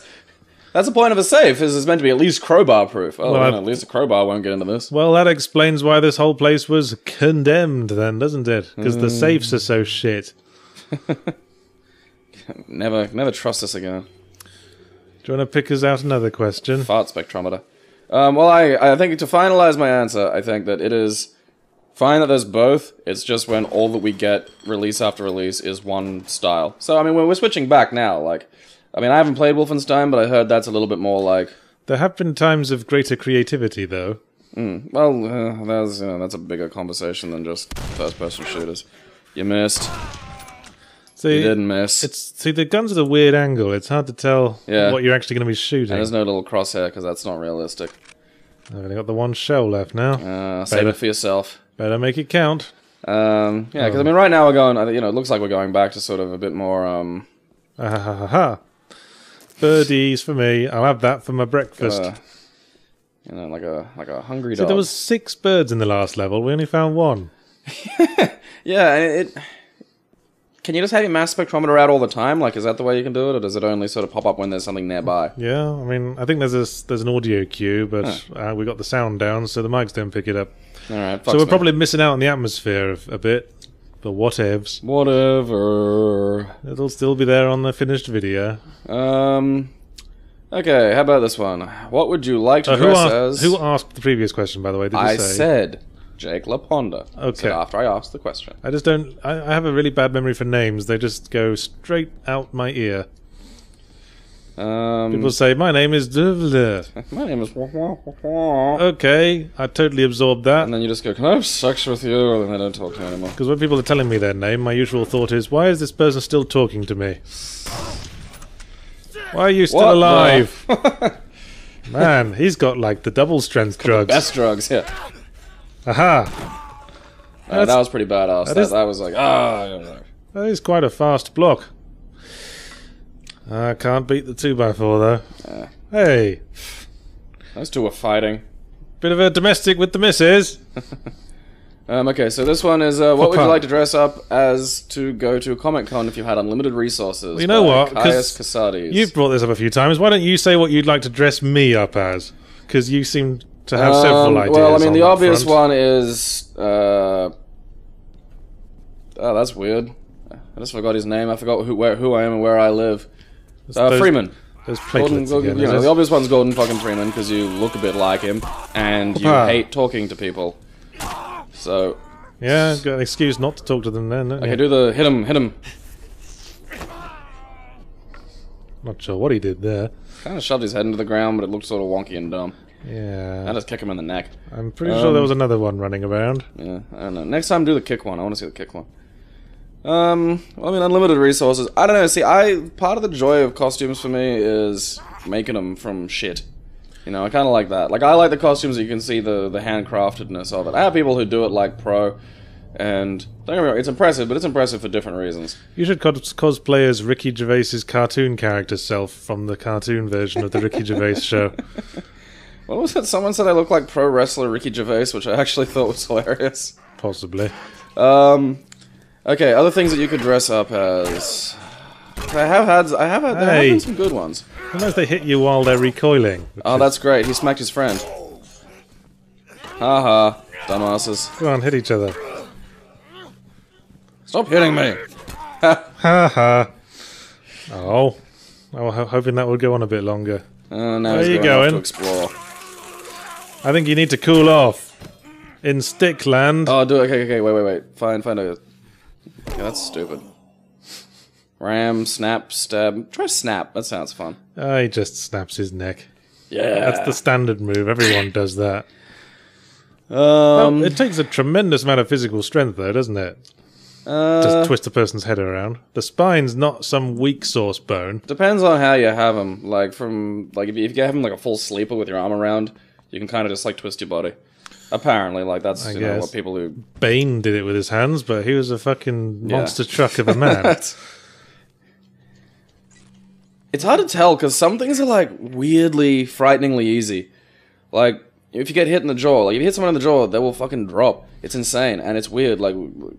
the point of a safe, is it's meant to be at least crowbar proof. Oh, Well, well, at least a crowbar won't get into this. Well, that explains why this whole place was condemned then, doesn't it? Because the safes are so shit. Never trust this again. Do you want to pick us out another question? Fart spectrometer. Well, I think to finalize my answer, I think that it is fine that there's both. It's just when all that we get release after release is one style. So, I mean, we're switching back now. Like, I mean, I haven't played Wolfenstein, but I heard that's a little bit more like... There have been times of greater creativity, though. Well, that's a bigger conversation than just first-person shooters. You missed. See, You didn't miss. See, the gun's at a weird angle. It's hard to tell what you're actually going to be shooting. And there's no little crosshair, because that's not realistic. I've only got the one shell left now. Save it for yourself. Better make it count. Yeah, because I mean, right now we're going. You know, it looks like we're going back to sort of a bit more. Birdies for me. I'll have that for my breakfast. You know, like a hungry See, dog. there was 6 birds in the last level. We only found 1. Yeah, can you just have your mass spectrometer out all the time? Like, is that the way you can do it, or does it only sort of pop up when there's something nearby? Yeah, I mean, I think there's an audio cue, but we got the sound down, so the mics don't pick it up. All right. So we're probably missing out on the atmosphere a bit. But whatevs. Whatever. It'll still be there on the finished video. Okay, how about this one? What would you like to dress as? Who asked the previous question, by the way? Did you say? I said Jake LaPonda. Okay. Said after I asked the question. I just don't... I have a really bad memory for names. They just go straight out my ear. People say, my name is... My name is... Okay, I totally absorbed that. And then you just go, can I have sex with you? And then they don't talk to you anymore. Because when people are telling me their name, my usual thought is, why is this person still talking to me? Why are you still alive? Man, he's got like the double strength drugs. Best drugs, yeah. Aha! That was pretty badass. That was like, that is quite a fast block. I can't beat the 2x4 though. Hey! Those two were fighting. Bit of a domestic with the missus. Okay, so this one is, what would you like to dress up as to go to Comic-Con if you had unlimited resources? Well, you know what? Caius Casades. You've brought this up a few times. Why don't you say what you'd like to dress me up as? Because you seem to have several ideas. Well, I mean, the obvious front. one is, oh, that's weird. I just forgot his name. I forgot who I am and where I live. Freeman. Those platelets again, you know, the obvious one's Gordon fucking Freeman, because you look a bit like him, and you hate talking to people. So... Yeah, got an excuse not to talk to them then, don't you? Okay, do the... hit him. Not sure what he did there. Kind of shoved his head into the ground, but it looked sort of wonky and dumb. Yeah. I just kick him in the neck. I'm pretty sure there was another one running around. Yeah, I don't know. Next time, do the kick one. I want to see the kick one. Well, I mean, unlimited resources. I don't know. See, part of the joy of costumes for me is making them from shit. You know, I kind of like that. Like, I like the costumes that you can see the handcraftedness of it. I have people who do it like pro, and don't get me wrong, it's impressive, but it's impressive for different reasons. You should cosplay as Ricky Gervais's cartoon character self from the cartoon version of the Ricky Gervais show. What was it? Someone said I look like pro wrestler Ricky Gervais, which I actually thought was hilarious. Possibly. Okay, other things that you could dress up as. There have been some good ones. Sometimes they hit you while they're recoiling. Oh, that's great. He smacked his friend. Haha, dumbasses. Go on, hit each other. Stop hitting me! Ha ha. Oh. I was hoping that would go on a bit longer. Now Where he's are you going going? off to explore. I think you need to cool off. In Stickland. Oh, do it. Okay, wait. Find a... Okay, that's stupid. Ram, snap, stab. Try snap. That sounds fun. Oh, he just snaps his neck. Yeah. That's the standard move. Everyone does that. Well, it takes a tremendous amount of physical strength, though, doesn't it? Just twist a person's head around. The spine's not some weak sauce bone. Depends on how you have him. Like, if you have him like a full sleeper with your arm around, you can kind of just like twist your body. Apparently, like that's you know what people who... Bane did it with his hands, but he was a fucking monster truck of a man. It's hard to tell because some things are like weirdly, frighteningly easy. Like if you get hit in the jaw, like if you hit someone in the jaw, they will fucking drop. It's insane and it's weird. Like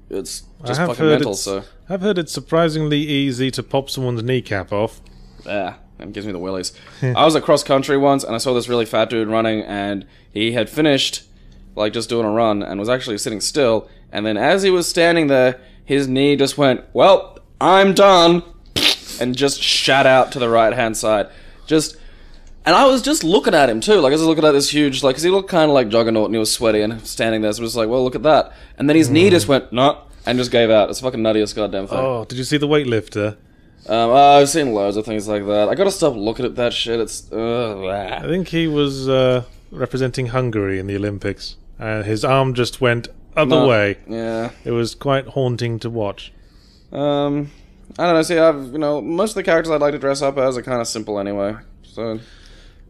it's just fucking mental. So I've heard it's surprisingly easy to pop someone's kneecap off. Yeah, it gives me the willies. I was at cross country once and I saw this really fat dude running, and he had finished like just doing a run and was actually sitting still. And then as he was standing there, his knee just went, "Well, I'm done." And just shat out to the right-hand side. And I was just looking at him, too. Like, I was looking at this huge, like, because he looked kind of like Juggernaut, and he was sweaty and standing there, so I was like, well, look at that. And then his knee just went, no, and just gave out. It's fucking nuttiest goddamn thing. Oh, did you see the weightlifter? I've seen loads of things like that. I gotta stop looking at that shit. It's, I think he was, representing Hungary in the Olympics. And his arm just went other way. Yeah. It was quite haunting to watch. I don't know, see, most of the characters I'd like to dress up as are kind of simple anyway. So,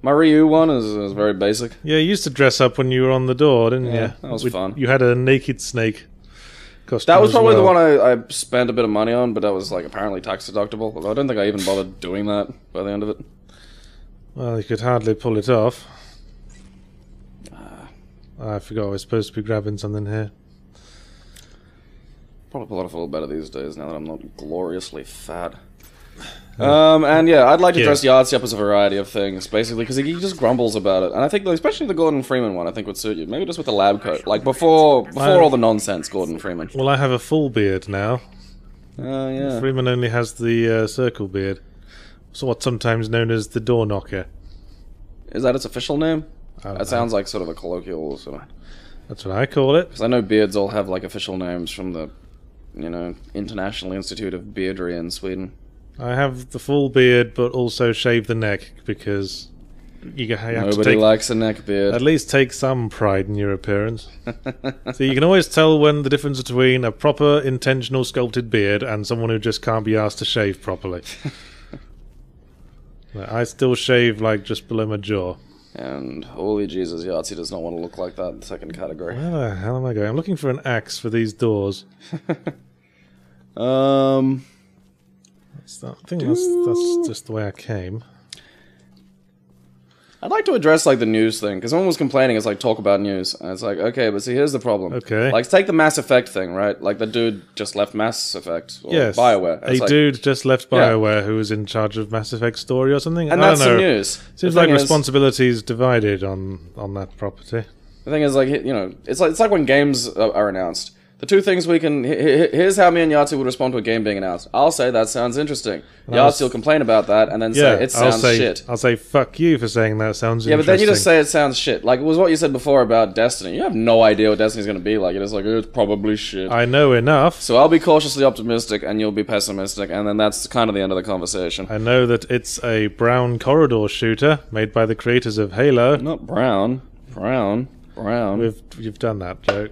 my Ryu one is very basic. Yeah, you used to dress up when you were on the door, didn't you? That was fun. You had a naked snake costume. That was probably the one I spent a bit of money on, but that was like apparently tax deductible. Although I don't think I even bothered doing that by the end of it. Well, you could hardly pull it off. I forgot I was supposed to be grabbing something here. Probably pull it off a little better these days now that I'm not gloriously fat. And yeah, I'd like to dress Yahtzee up as a variety of things, basically, because he just grumbles about it. And I think, especially the Gordon Freeman one, I think would suit you. Maybe just with the lab coat, like before all the nonsense, Gordon Freeman. Well, I have a full beard now. Yeah. Freeman only has the circle beard. So what's sometimes known as the door knocker. Is that its official name? That sounds like sort of a colloquial sort of... That's what I call it. Because I know beards all have like official names from the, International Institute of Beardry in Sweden. I have the full beard, but also shave the neck because Nobody likes a neck beard. At least take some pride in your appearance. So you can always tell when the difference between a proper, intentional sculpted beard and someone who just can't be asked to shave properly. I still shave like just below my jaw. And holy Jesus, Yahtzee does not want to look like that in the second category. Where the hell am I going? I'm looking for an axe for these doors. I think that's just the way I came. I'd like to address like the news thing, because someone was complaining it's like talk about news, and it's like, okay, but see, here's the problem. Okay. Like, take the Mass Effect thing, right? Like, the dude just left Mass Effect, or yes. BioWare. A dude just left BioWare who was in charge of Mass Effect story or something. And I that's don't know. the news. Seems like responsibilities divided on that property. The thing is, like, it's like when games are announced. The two things we can... Here's how me and Yahtzee would respond to a game being announced. I'll say, that sounds interesting. Yahtzee will complain about that, and then say, it sounds shit. I'll say, fuck you for saying that sounds interesting. Yeah, but then you just say it sounds shit. Like, it was what you said before about Destiny. You have no idea what Destiny's going to be like. You're just like, it's probably shit. I know enough. So I'll be cautiously optimistic, and you'll be pessimistic, and then that's kind of the end of the conversation. I know that it's a brown corridor shooter made by the creators of Halo. Not brown. Brown. You've done that joke.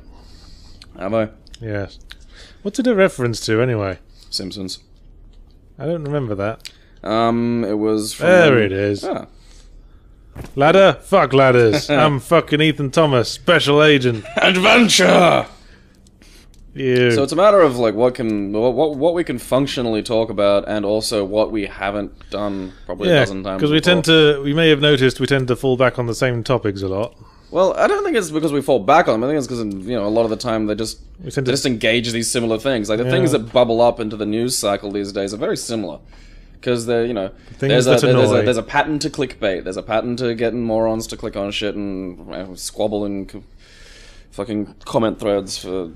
Have I? Yes. What's it a reference to, anyway? Simpsons. I don't remember that. It was from... There it is. Ah. Ladder? Fuck ladders. I'm fucking Ethan Thomas, special agent. Adventure! You. So it's a matter of, like, what we can functionally talk about, and also what we haven't done probably a dozen times because we may have noticed we tend to fall back on the same topics a lot. Well, I don't think it's because we fall back on them. I think it's because, a lot of the time they just engage these similar things. Like, the things that bubble up into the news cycle these days are very similar. Because they're, there's a pattern to clickbait. There's a pattern to getting morons to click on shit and squabble in fucking comment threads for...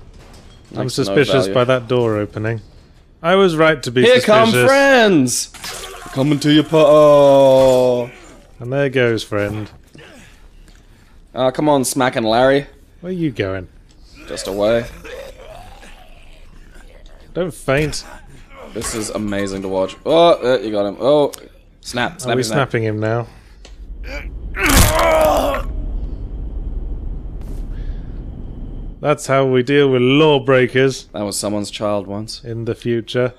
I'm suspicious by that door opening. I was right to be suspicious. Here come friends! Coming to your oh. And there goes friend. Come on, Smack and Larry. Where are you going? Just away. Don't faint. This is amazing to watch. Oh, you got him. Oh, snap. Are we snapping him now? That's how we deal with lawbreakers. That was someone's child once. In the future.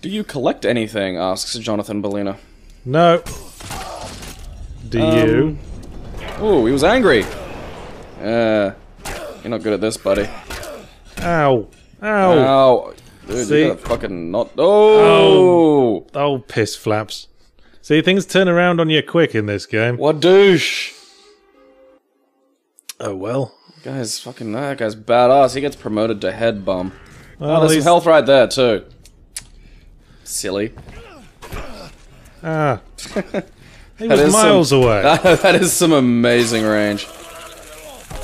Do you collect anything? Asks Jonathan Bellina. No. Do you? Ooh, he was angry. You're not good at this, buddy. Ow. Dude, See? you gotta fucking not... Oh! Oh, piss flaps. See, things turn around on you quick in this game. What douche? Oh, well. That guy's badass. He gets promoted to head bum. Well, there's some health right there, too. Silly. Ah. He was miles away. That is some amazing range.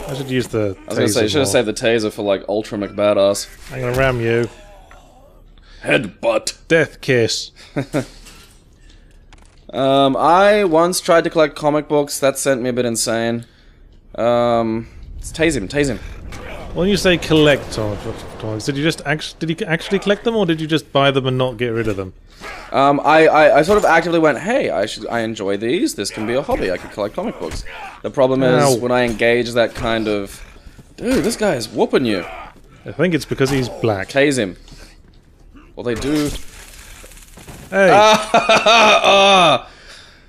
I should use the taser. I was gonna say, you should have saved the taser for, like, Ultra McBadass. I'm gonna ram you. Headbutt. Death kiss. I once tried to collect comic books. That sent me a bit insane. Tase him. When you say collect comics, did you actually collect them, or did you just buy them and not get rid of them? I sort of actively went, hey, I enjoy these. This can be a hobby. I could collect comic books. The problem is when I engage that kind of, dude, this guy is whooping you. I think it's because he's black. Tase him. Well, they do. Hey.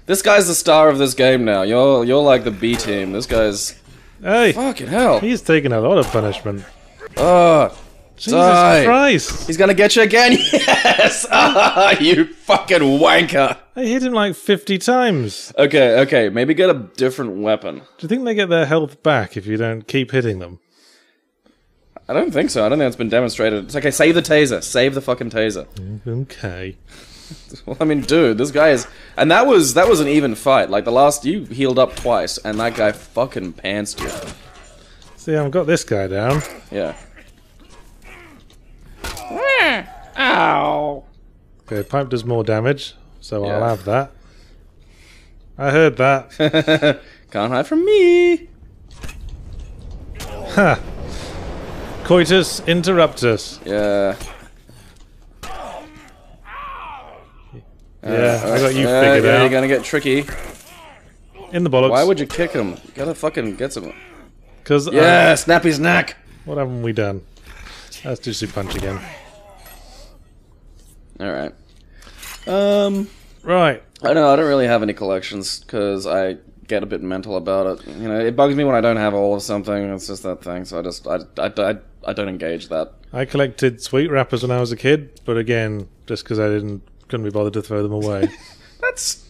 This guy's the star of this game now. You're like the B team. This guy's. Hey. Fucking hell. He's taking a lot of punishment. Jesus die. Christ. He's gonna get you again. Yes. You fucking wanker. I hit him like 50 times. Okay. Maybe get a different weapon. Do you think they get their health back if you don't keep hitting them? I don't think so. I don't think it's been demonstrated. It's okay, save the taser. Save the fucking taser. Okay. Well, I mean, dude, this guy is... And that was an even fight. Like, the last... You healed up twice, and that guy fucking pantsed you. See, I've got this guy down. Yeah. Ow! Okay, pipe does more damage, so I'll have that. I heard that. Can't hide from me! Ha! Coitus interruptus. Yeah. Yeah, I got you figured out. You're gonna get tricky. In the bollocks. Why would you kick him? You gotta fucking get some... Because snap his neck! What haven't we done? Let's do Super Punch again. Alright. Right. I don't really have any collections, because I get a bit mental about it. You know, it bugs me when I don't have all of something, it's just that thing, so I don't engage that. I collected sweet wrappers when I was a kid, but again, just because I couldn't be bothered to throw them away. That's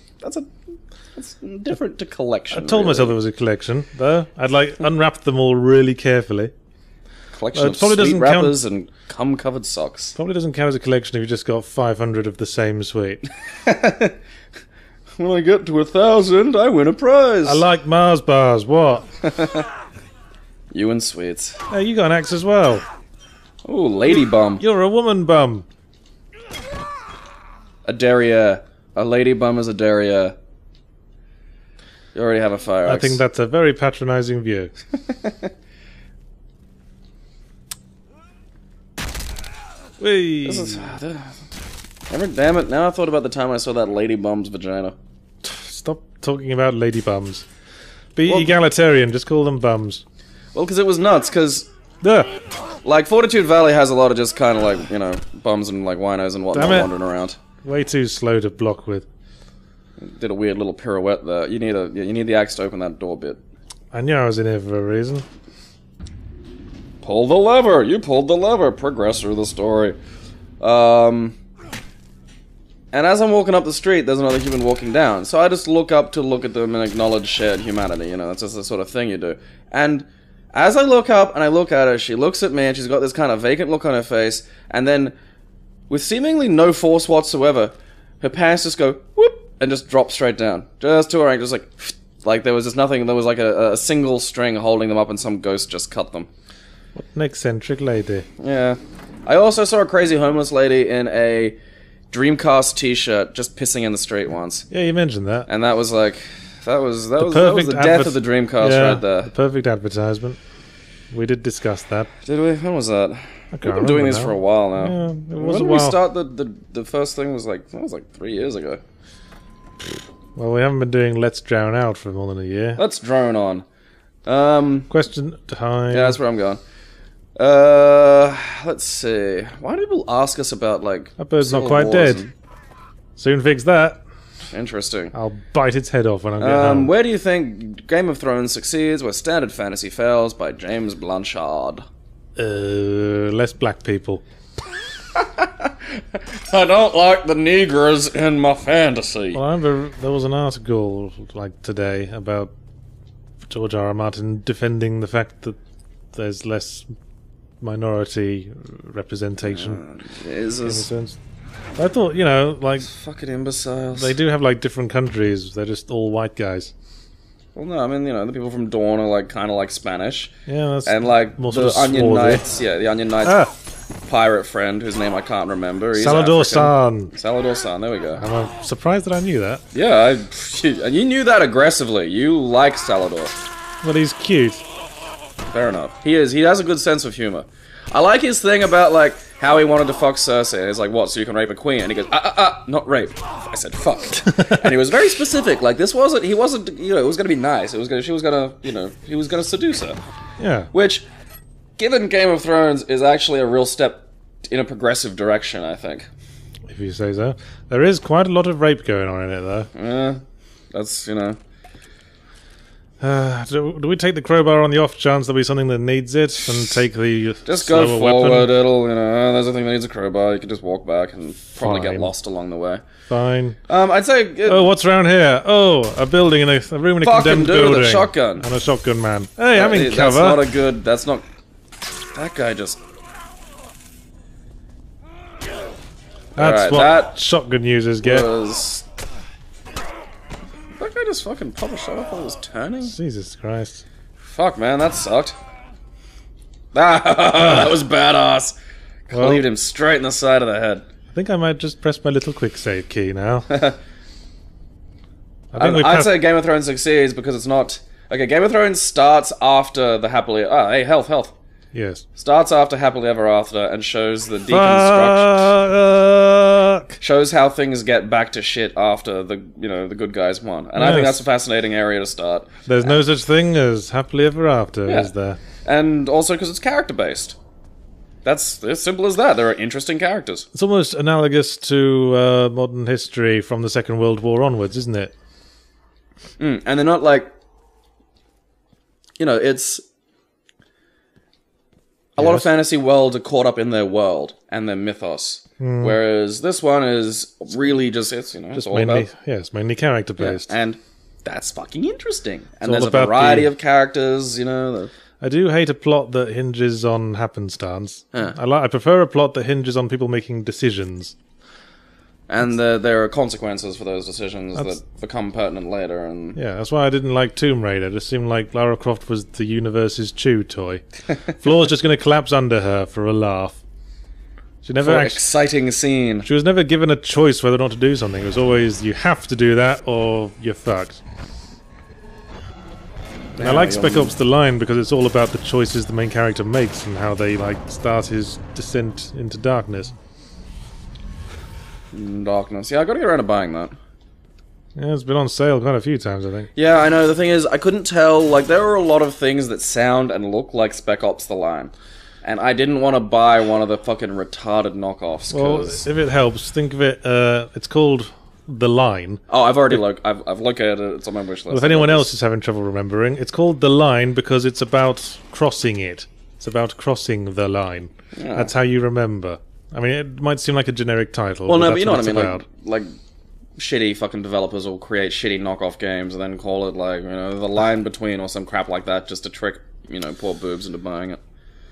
different to collection. I told myself it was a collection, though. I'd unwrapped them all really carefully. Collection of sweet wrappers and cum-covered socks. Probably doesn't count as a collection if you just got 500 of the same sweet. When I get to 1,000, I win a prize. I like Mars bars. What? You and sweets. Hey, you got an axe as well. Ooh, lady bum. You're a woman bum. A derriere. A lady bum is a derriere. You already have a fire axe. I think that's a very patronizing view. Whee! Damn it, now I thought about the time I saw that lady bum's vagina. Stop talking about lady bums. Be egalitarian, just call them bums. Well, because it was nuts, because... Ugh. Like, Fortitude Valley has a lot of just kind of like, you know, bums and like winos and whatnot wandering around. Way too slow to block with. Did a weird little pirouette there. You need the axe to open that door bit. I knew I was in here for a reason. Pull the lever! You pulled the lever! Progress through the story. And as I'm walking up the street, there's another human walking down. So I just look up to look at them and acknowledge shared humanity. You know, that's just the sort of thing you do. And as I look up and I look at her, she looks at me and she's got this kind of vacant look on her face. And then, with seemingly no force whatsoever, her pants just go whoop and just drop straight down. Just to her ankle, just like there was just nothing. There was like a single string holding them up and some ghost just cut them. What an eccentric lady. Yeah. I also saw a crazy homeless lady in a Dreamcast t-shirt just pissing in the street once. Yeah, you mentioned that. And that was like... That was the death of the Dreamcast right there. The perfect advertisement. We did discuss that. Did we? When was that? We've been doing these for a while now. Yeah, it was when a while. Did we start the first thing was like... That was like 3 years ago. Well, we haven't been doing Let's Drown Out for more than a year. Let's drone on. Question time. Yeah, that's where I'm going. Let's see. Why do people ask us about, like... That bird's not civil quite wars dead. Soon fix that. Interesting. I'll bite its head off when I get home. Where do you think Game of Thrones succeeds where standard fantasy fails by James Blanchard? Less black people. I don't like the Negroes in my fantasy. Well, I remember there was an article, like today, about George R. R. Martin defending the fact that there's less minority representation. In a sense. I thought, you know, like... Fucking imbeciles. They do have, like, different countries. They're just all white guys. Well, no, I mean, you know, the people from Dawn are, like, kind of like Spanish. Yeah, that's... And, like, more the sort of Onion swarthy. Knights, yeah, the Onion Knights pirate friend, whose name I can't remember. He's Salvador-san. Salvador-san, there we go. I'm surprised that I knew that. Yeah, and you knew that aggressively. You like Salvador. But he's cute. Fair enough. He is. He has a good sense of humor. I like his thing about, like, how he wanted to fuck Cersei. He's like, what, so you can rape a queen? And he goes, not rape. I said, fuck. And he was very specific. Like, he wasn't, you know, it was going to be nice. She was going to, you know, he was going to seduce her. Yeah. Which, given Game of Thrones, is actually a real step in a progressive direction, I think. If you say so. There is quite a lot of rape going on in it, though. Yeah, that's, you know... Do we take the crowbar on the off chance there'll be something that needs it, and take the just go forward, weapon? it'll, you know, there's a thing that needs a crowbar, you can just walk back and probably get Fine. lost along the way. Fine. I'd say... Oh, what's around here? Oh, a building in a room in a Fucking condemned dude building. with a shotgun. And a shotgun man. Hey, I'm in That's cover. not a good... That's not... That guy just... That's Alright, what that shotgun users get. That guy just fucking popped a shot off while he was turning? Jesus Christ. Fuck, man, that sucked. That was badass. Well, Cleaved him straight in the side of the head. I think I might just press my little quick save key now. I'd say Game of Thrones succeeds because it's not... Okay, Game of Thrones starts after the happily... Oh, hey, health. Yes. Starts after Happily Ever After and shows the deconstruction. Shows how things get back to shit after the good guys won. And I think that's a fascinating area to start. There's no such thing as Happily Ever After, is there? And also because it's character-based. That's as simple as that. There are interesting characters. It's almost analogous to modern history from the Second World War onwards, isn't it? And they're not like... You know, it's... A lot of fantasy worlds are caught up in their world and their mythos. Whereas this one is really just, it's all mainly, about... it's mainly character-based. Yeah, and that's fucking interesting. And all there's a about variety of characters, you know... I do hate a plot that hinges on happenstance. Yeah. I prefer a plot that hinges on people making decisions. And there are consequences for those decisions that become pertinent later. And yeah, that's why I didn't like Tomb Raider. It just seemed like Lara Croft was the universe's chew toy. Floor's just going to collapse under her for a laugh. She never exciting scene. She was never given a choice whether or not to do something. It was always, you have to do that or you're fucked. And I like Spec Ops: The Line because it's all about the choices the main character makes and how they start his descent into darkness. Darkness. Yeah, I gotta get around to buying that. Yeah, it's been on sale quite a few times, I think. Yeah, I know. The thing is, I couldn't tell. Like, there are a lot of things that sound and look like Spec Ops: The Line, and I didn't want to buy one of the fucking retarded knockoffs. Well, if it helps, think of it. It's called The Line. Oh, I've already I've located it. It's on my wish list. Well, if anyone else is having trouble remembering, it's called The Line because it's about crossing it. It's about crossing the line. Yeah. That's how you remember. I mean, it might seem like a generic title. Well, but no, but you know what I mean. About. Like shitty fucking developers will create shitty knockoff games and then call it The Line Between or some crap like that just to trick poor boobs into buying it.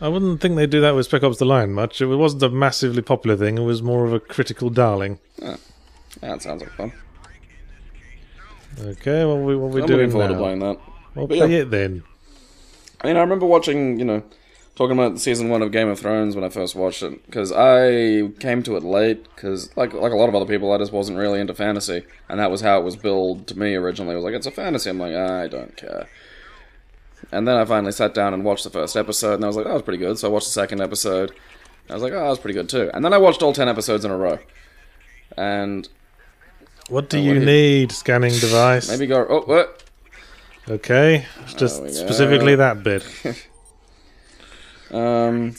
I wouldn't think they'd do that with Spec Ops: The Line much. It wasn't a massively popular thing. It was more of a critical darling. Yeah, that sounds like fun. Okay, what we I'm doing looking forward now? to playing that. Well, play it then. I mean, I remember watching, talking about season 1 of Game of Thrones when I first watched it, because I came to it late, because, like a lot of other people, I just wasn't really into fantasy, and that was how it was billed to me originally. It was like, it's a fantasy. I'm like, I don't care. And then I finally sat down and watched the first episode, and I was like, that was pretty good, so I watched the second episode, and I was like, oh, that was pretty good too. And then I watched all 10 episodes in a row. And... What do you need, scanning device? Maybe go... Oh, what? Okay, just specifically that bit. And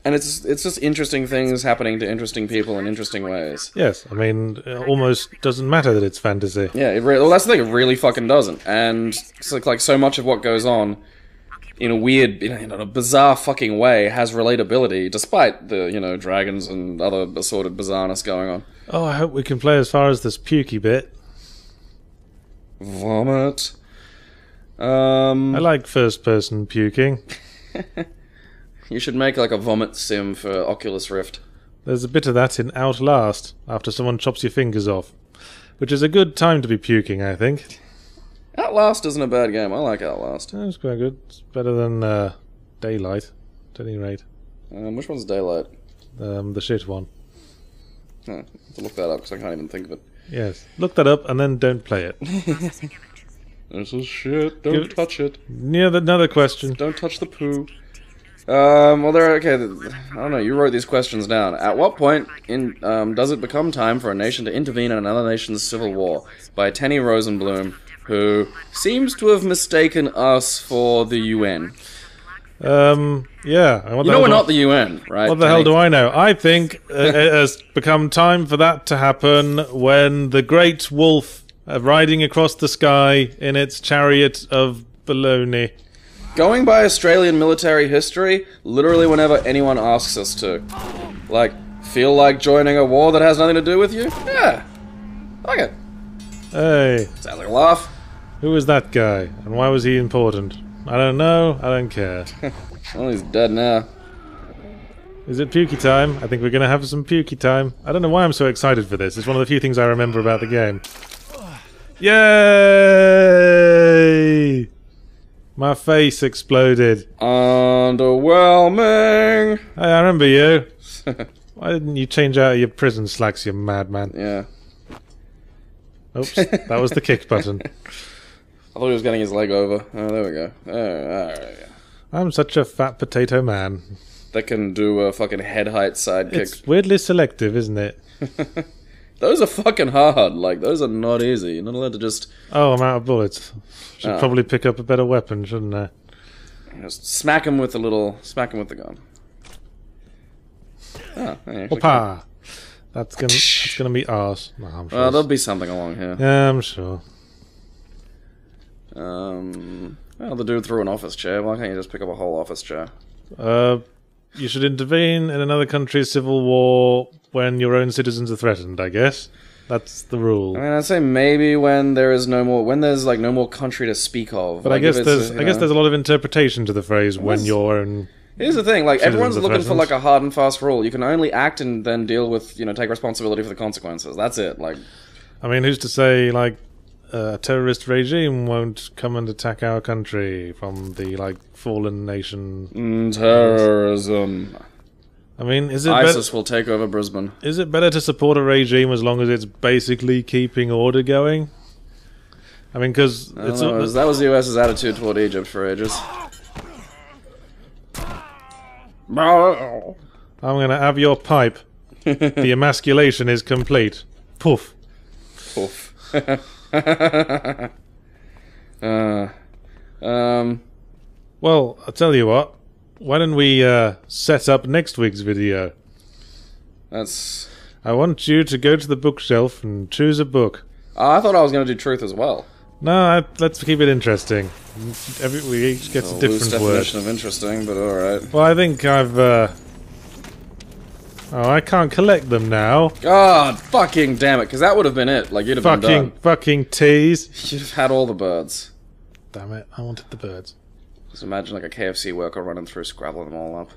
it's just interesting things happening to interesting people in interesting ways. Yes, I mean, it almost doesn't matter that it's fantasy. Yeah, well, that's the thing, it really fucking doesn't. And it's like so much of what goes on in a weird, in a bizarre fucking way has relatability, despite the, dragons and other assorted bizarreness going on. Oh, I hope we can play as far as this pukey bit. Vomit. I like first-person puking. You should make like a vomit sim for Oculus Rift. There's a bit of that in Outlast, after someone chops your fingers off. Which is a good time to be puking, I think. Outlast isn't a bad game. I like Outlast. It's quite good. It's better than Daylight, at any rate. Which one's Daylight? The shit one. Huh, I have to look that up because I can't even think of it. Yes. Look that up and then don't play it. This is shit. Don't touch it. Yeah, another question. Don't touch the poo. Well, okay. I don't know. You wrote these questions down. At what point does it become time for a nation to intervene in another nation's civil war? By Tenny Rosenblum, who seems to have mistaken us for the UN. Yeah. We're not the UN, right? What the hell do I know? I think it has become time for that to happen when the great wolf riding across the sky in its chariot of baloney. Going by Australian military history, literally whenever anyone asks us to. Like, feel like joining a war that has nothing to do with you? Yeah. Like it. Hey. Sounds like a laugh. Who is that guy? And why was he important? I don't know. I don't care. Well, he's dead now. Is it pukey time? I think we're going to have some pukey time. I don't know why I'm so excited for this. It's one of the few things I remember about the game. Yay! My face exploded. Underwhelming. Hey, I remember you. Why didn't you change out your prison slacks, you madman? Yeah. Oops, that was the kick button. I thought he was getting his leg over. Oh, there we go. Alright. I'm such a fat potato man. That can do a fucking head height side kick. It's weirdly selective, isn't it? Those are fucking hard. Like, those are not easy. You're not allowed to just... Oh, I'm out of bullets. Should probably pick up a better weapon, shouldn't I? Just smack him with the little... Smack him with the gun. Oh, Opa! That's gonna be ours. No, I'm sure. There'll be something along here. Yeah, I'm sure. Well, the dude threw an office chair. Why can't you just pick up a whole office chair? You should intervene in another country's civil war when your own citizens are threatened, I guess. That's the rule. I mean, I'd say maybe when there's no more country to speak of. But like I guess there's a lot of interpretation to the phrase "when your own Here's the thing, like, everyone's Citizens are looking for, like, threatened. a hard and fast rule. You can only act and then deal with, you know, take responsibility for the consequences. That's it, like... I mean, who's to say, like, a terrorist regime won't come and attack our country from the, like, fallen nation? Terrorism. I mean, is it ISIS will take over Brisbane. Is it better to support a regime as long as it's basically keeping order going? I mean, because That was the US's attitude toward Egypt for ages. I'm gonna have your pipe. The emasculation is complete. Poof. Oof. Well, I'll tell you what. Why don't we set up next week's video? That's... I want you to go to the bookshelf and choose a book. I thought I was going to do truth as well. No, let's keep it interesting. We each gets a Loose different word. definition of interesting, but alright. Well, I think I've... Oh, I can't collect them now. God fucking damn it, because that would have been it. Like, you'd have been done. Fucking tease. You'd have had all the birds. Damn it, I wanted the birds. Just imagine like a KFC worker running through, scrabbling them all up.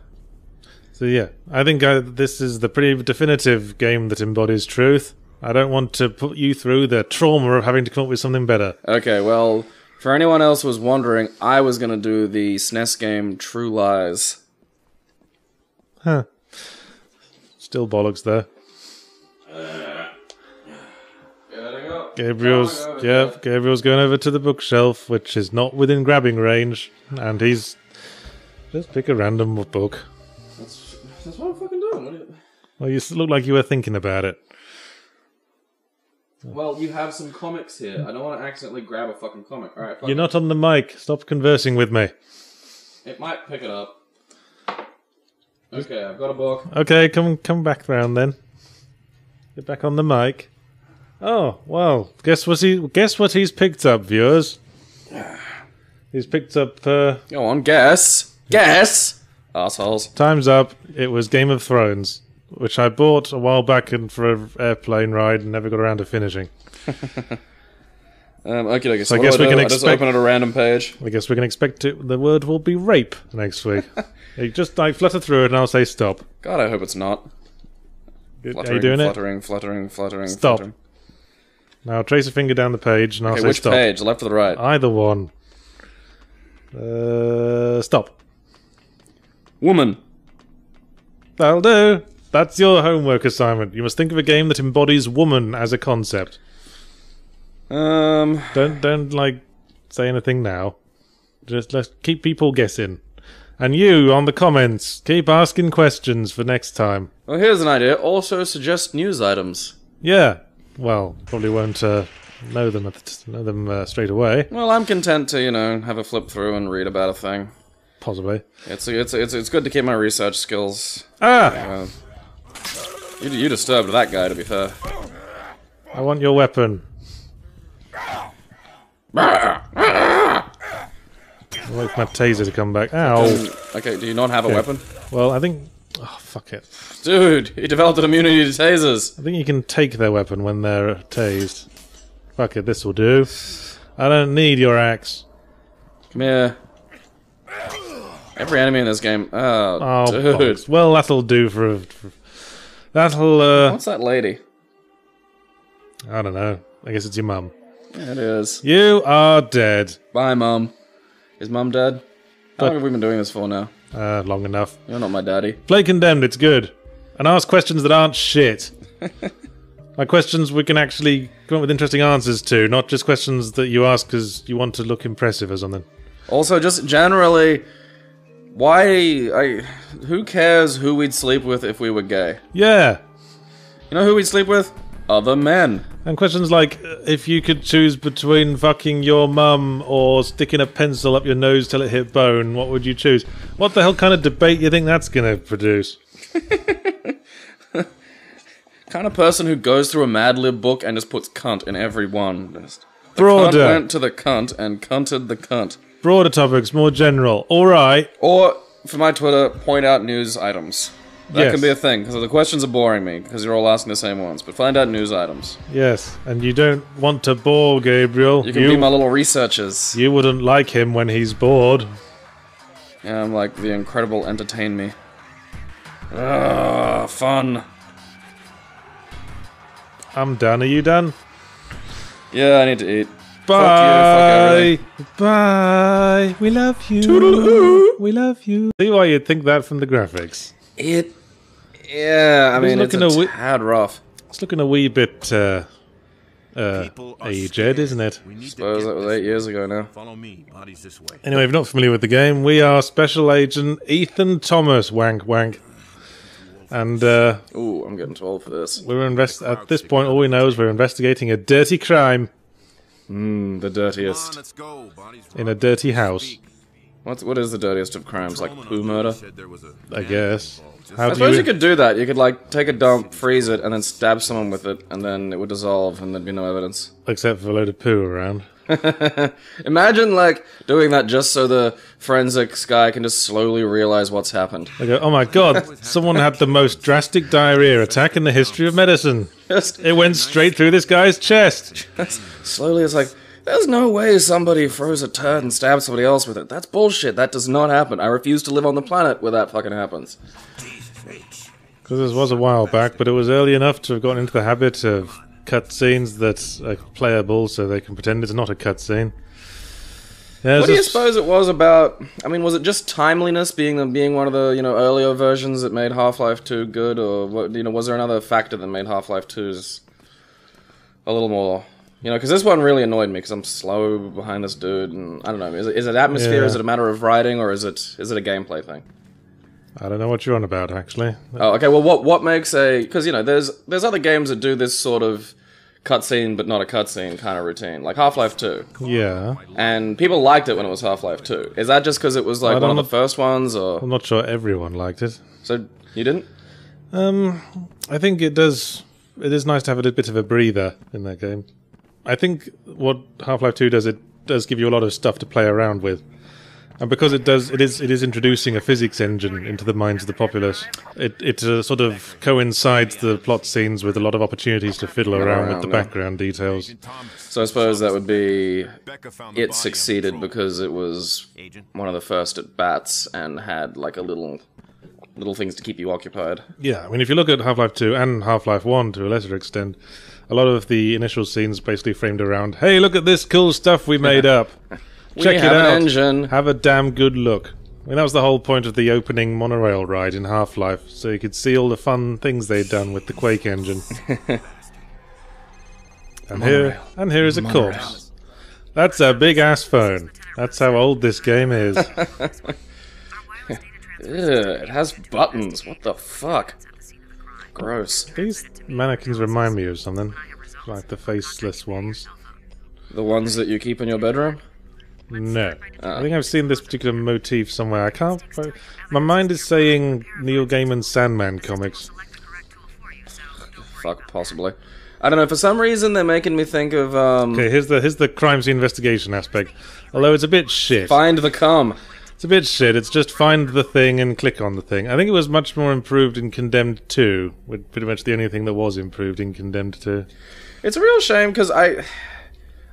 So yeah, I think this is the pretty definitive game that embodies truth. I don't want to put you through the trauma of having to come up with something better. Okay, well, for anyone else who was wondering, I was going to do the SNES game True Lies. Huh. Still bollocks there. Gabriel's Gabriel's going over to the bookshelf, which is not within grabbing range, and he's just pick a random book. That's what I'm fucking doing. Well, you look like you were thinking about it. Well, you have some comics here. I don't want to accidentally grab a fucking comic. Alright, You're not on the mic. Stop conversing with me. It might pick it up. Okay, I've got a book. Okay, come back round then. Get back on the mic. Oh, well, guess what he's picked up, viewers? He's picked up Go on, guess. Guess! Assholes. Time's Up. It was Game of Thrones, which I bought a while back for an airplane ride and never got around to finishing. Okay, So I guess we can I just expect- open at a random page. I guess we can expect the word will be rape next week. You just flutter through it and I'll say stop. God, I hope it's not. Are you doing it? Fluttering. Stop. Now trace a finger down the page and I'll Okay, say which stop. page? The left or the right? Either one. Stop. Woman. That'll do. That's your homework assignment. You must think of a game that embodies woman as a concept. Don't like say anything now. Just let's keep people guessing. And you on the comments, keep asking questions for next time. Well, here's an idea. Also suggest news items. Yeah. Well, probably won't know them straight away. Well, I'm content to, have a flip through and read about a thing. Possibly. It's good to keep my research skills. Ah! You disturbed that guy, to be fair. I want your weapon. I'll wait for my taser to come back. Ow. Okay, do you not have a weapon? Well, I think... Oh, fuck it. Dude, he developed an immunity to tasers. I think you can take their weapon when they're tased. Fuck it, this will do. I don't need your axe. Come here. Every enemy in this game. Oh, dude. Bollocks. Well, that'll do for that'll, What's that lady? I don't know. I guess it's your mum. Yeah, it is. You are dead. Bye, Mum. Is Mum dead? How long have we been doing this for now? Long enough. You're not my daddy. Play Condemned, it's good. And ask questions that aren't shit. Like questions we can actually come up with interesting answers to, not just questions that you ask because you want to look impressive or something. Also, just generally, who cares who we'd sleep with if we were gay? Yeah. You know who we'd sleep with? Other men. And questions like, if you could choose between fucking your mum or sticking a pencil up your nose till it hit bone, what would you choose? What the hell kind of debate you think that's going to produce? Kind of person who goes through a Mad Lib book and just puts cunt in every one. Just, the Broader. cunt went to the cunt and cunted the cunt. Broader topics, more general. Alright. Or, for my Twitter, point out news items. That Yes. can be a thing, because the questions are boring me, because you're all asking the same ones. But find out news items. Yes, and you don't want to bore Gabriel. You can be my little researchers. You wouldn't like him when he's bored. Yeah, I'm like the incredible entertain me. Ah, fun. I'm done. Are you done? Yeah, I need to eat. Bye. Fuck you, fuck everything. Bye. We love you. Toodaloo. We love you. See why you'd think that from the graphics. Yeah, I mean, it's a tad rough. It's looking a wee bit People are aged, scared. isn't it? We need to Suppose get that was this 8 years ago now. Follow me. Bodies this way. Anyway, if you're not familiar with the game, we are Special Agent Ethan Thomas, wank wank. And Ooh, I'm getting too old for this. at this point, all we know is we're investigating a dirty crime The Come on, dirtiest. let's go. Bodies in a dirty house, What is the dirtiest of crimes? Like poo murder? I guess. I How do suppose you could do that. You could like take a dump, freeze it, and then stab someone with it, and then it would dissolve, and there'd be no evidence. except for a load of poo around. Imagine like doing that just so the forensics guy can just slowly realize what's happened. They go, oh my god, someone had the most drastic diarrhea attack in the history of medicine. Just It went straight through this guy's chest. slowly, it's like, there's no way somebody froze a turd and stabbed somebody else with it. That's bullshit. That does not happen. I refuse to live on the planet where that fucking happens. Because this was a while back, but it was early enough to have gotten into the habit of cutscenes that are playable so they can pretend it's not a cutscene. Yeah, What do you suppose it was about? I mean, was it just timeliness being one of the earlier versions that made Half-Life 2 good, or what? Was there another factor that made Half-Life 2's a little more? Because this one really annoyed me because I'm slow behind this dude, and I don't know. Is it atmosphere? Yeah. Is it a matter of writing, or is it a gameplay thing? I don't know what you're on about, actually. Oh, okay. Well, what makes a? Because there's other games that do this sort of cutscene but not a cutscene kind of routine, like Half-Life 2, Yeah. and people liked it when it was Half-Life 2. Is that just because it was like one of the first ones, or I'm not sure everyone liked it. so you didn't? I think it is nice to have a bit of a breather in that game. I think what Half-Life 2 does, it does give you a lot of stuff to play around with. And because it is introducing a physics engine into the minds of the populace. It sort of coincides the plot scenes with a lot of opportunities to fiddle around with the background details. So I suppose that would be Becca found the it body succeeded on because it was one of the first at bats and had like a little things to keep you occupied. Yeah, I mean, if you look at Half-Life 2 and Half-Life 1 to a lesser extent, a lot of the initial scenes basically framed around, hey, look at this cool stuff we made up. Check it have out. an engine. Have a damn good look. I mean, that was the whole point of the opening monorail ride in Half-Life, so you could see all the fun things they'd done with the Quake engine. and here is a corpse. That's a big-ass phone. That's how old this game is. Ew, it has buttons. What the fuck? Gross. These mannequins remind me of something, like the faceless ones. The ones that you keep in your bedroom? No. I think I've seen this particular motif somewhere. I can't... My mind is saying Neil Gaiman's Sandman comics. Fuck, possibly. I don't know, for some reason they're making me think of, Okay, here's the crime scene investigation aspect. Although it's a bit shit. Find the Cum. It's a bit shit. It's just find the thing and click on the thing. I think it was much more improved in Condemned 2. With pretty much the only thing that was improved in Condemned 2. It's a real shame, because I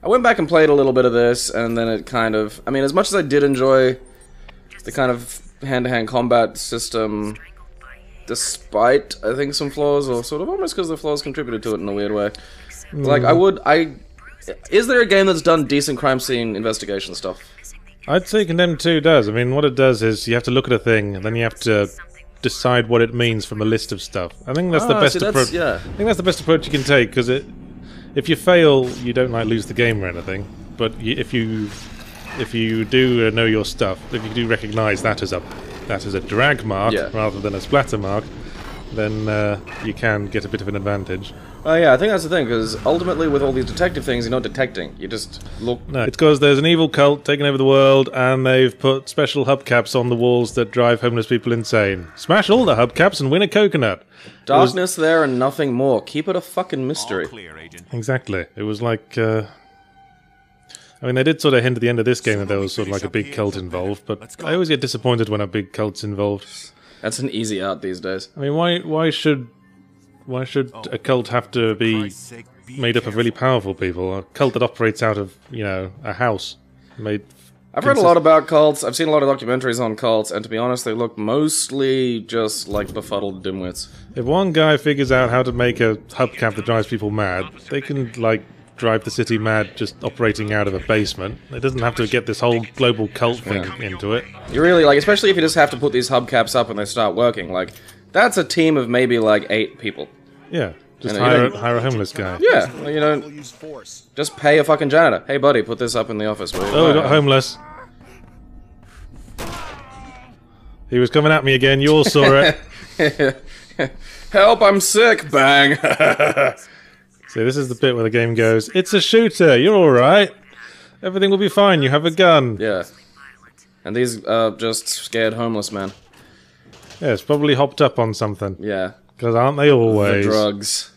went back and played a little bit of this, and then it kind of... I mean, as much as I did enjoy the kind of hand-to-hand combat system, despite, I think, some flaws, or sort of almost because the flaws contributed to it in a weird way. Like, is there a game that's done decent crime scene investigation stuff? I'd say Condemned 2 does. I mean, what it does is you have to look at a thing, and then you have to decide what it means from a list of stuff. I think that's the best approach. Yeah. I think that's the best approach you can take, because if you fail, you don't like lose the game or anything. But if you do know your stuff, if you do recognise that as a drag mark rather than a splatter mark, then you can get a bit of an advantage. Oh yeah, I think that's the thing, because ultimately with all these detective things, you're not detecting. You just look... No, it's because there's an evil cult taking over the world, and they've put special hubcaps on the walls that drive homeless people insane. Smash all the hubcaps and win a coconut. Darkness there and nothing more. Keep it a fucking mystery. Clear, Agent. Exactly. It was like... I mean, they did sort of hint at the end of this game that there was sort of like a big cult involved, but I always get disappointed when a big cult's involved. That's an easy out these days. I mean, why should a cult have to be made up of really powerful people? A cult that operates out of, a house made I've read a lot about cults, I've seen a lot of documentaries on cults, and to be honest, they look mostly just like befuddled dimwits. If one guy figures out how to make a hubcap that drives people mad, they can, like, drive the city mad just operating out of a basement. It doesn't have to get this whole global cult thing into it. You really, like, especially if you just have to put these hubcaps up and they start working, like, that's a team of maybe, like, 8 people. Yeah, just You know, hire a homeless guy. Yeah, you know, just pay a fucking janitor. Hey, buddy, put this up in the office. Oh, we got homeless. He was coming at me again, you all saw it. Help, I'm sick! Bang! So this is the bit where the game goes, it's a shooter, you're alright. Everything will be fine, you have a gun. Yeah. And these are just scared homeless men. Yeah, it's probably hopped up on something. Yeah. Because aren't they always? The drugs.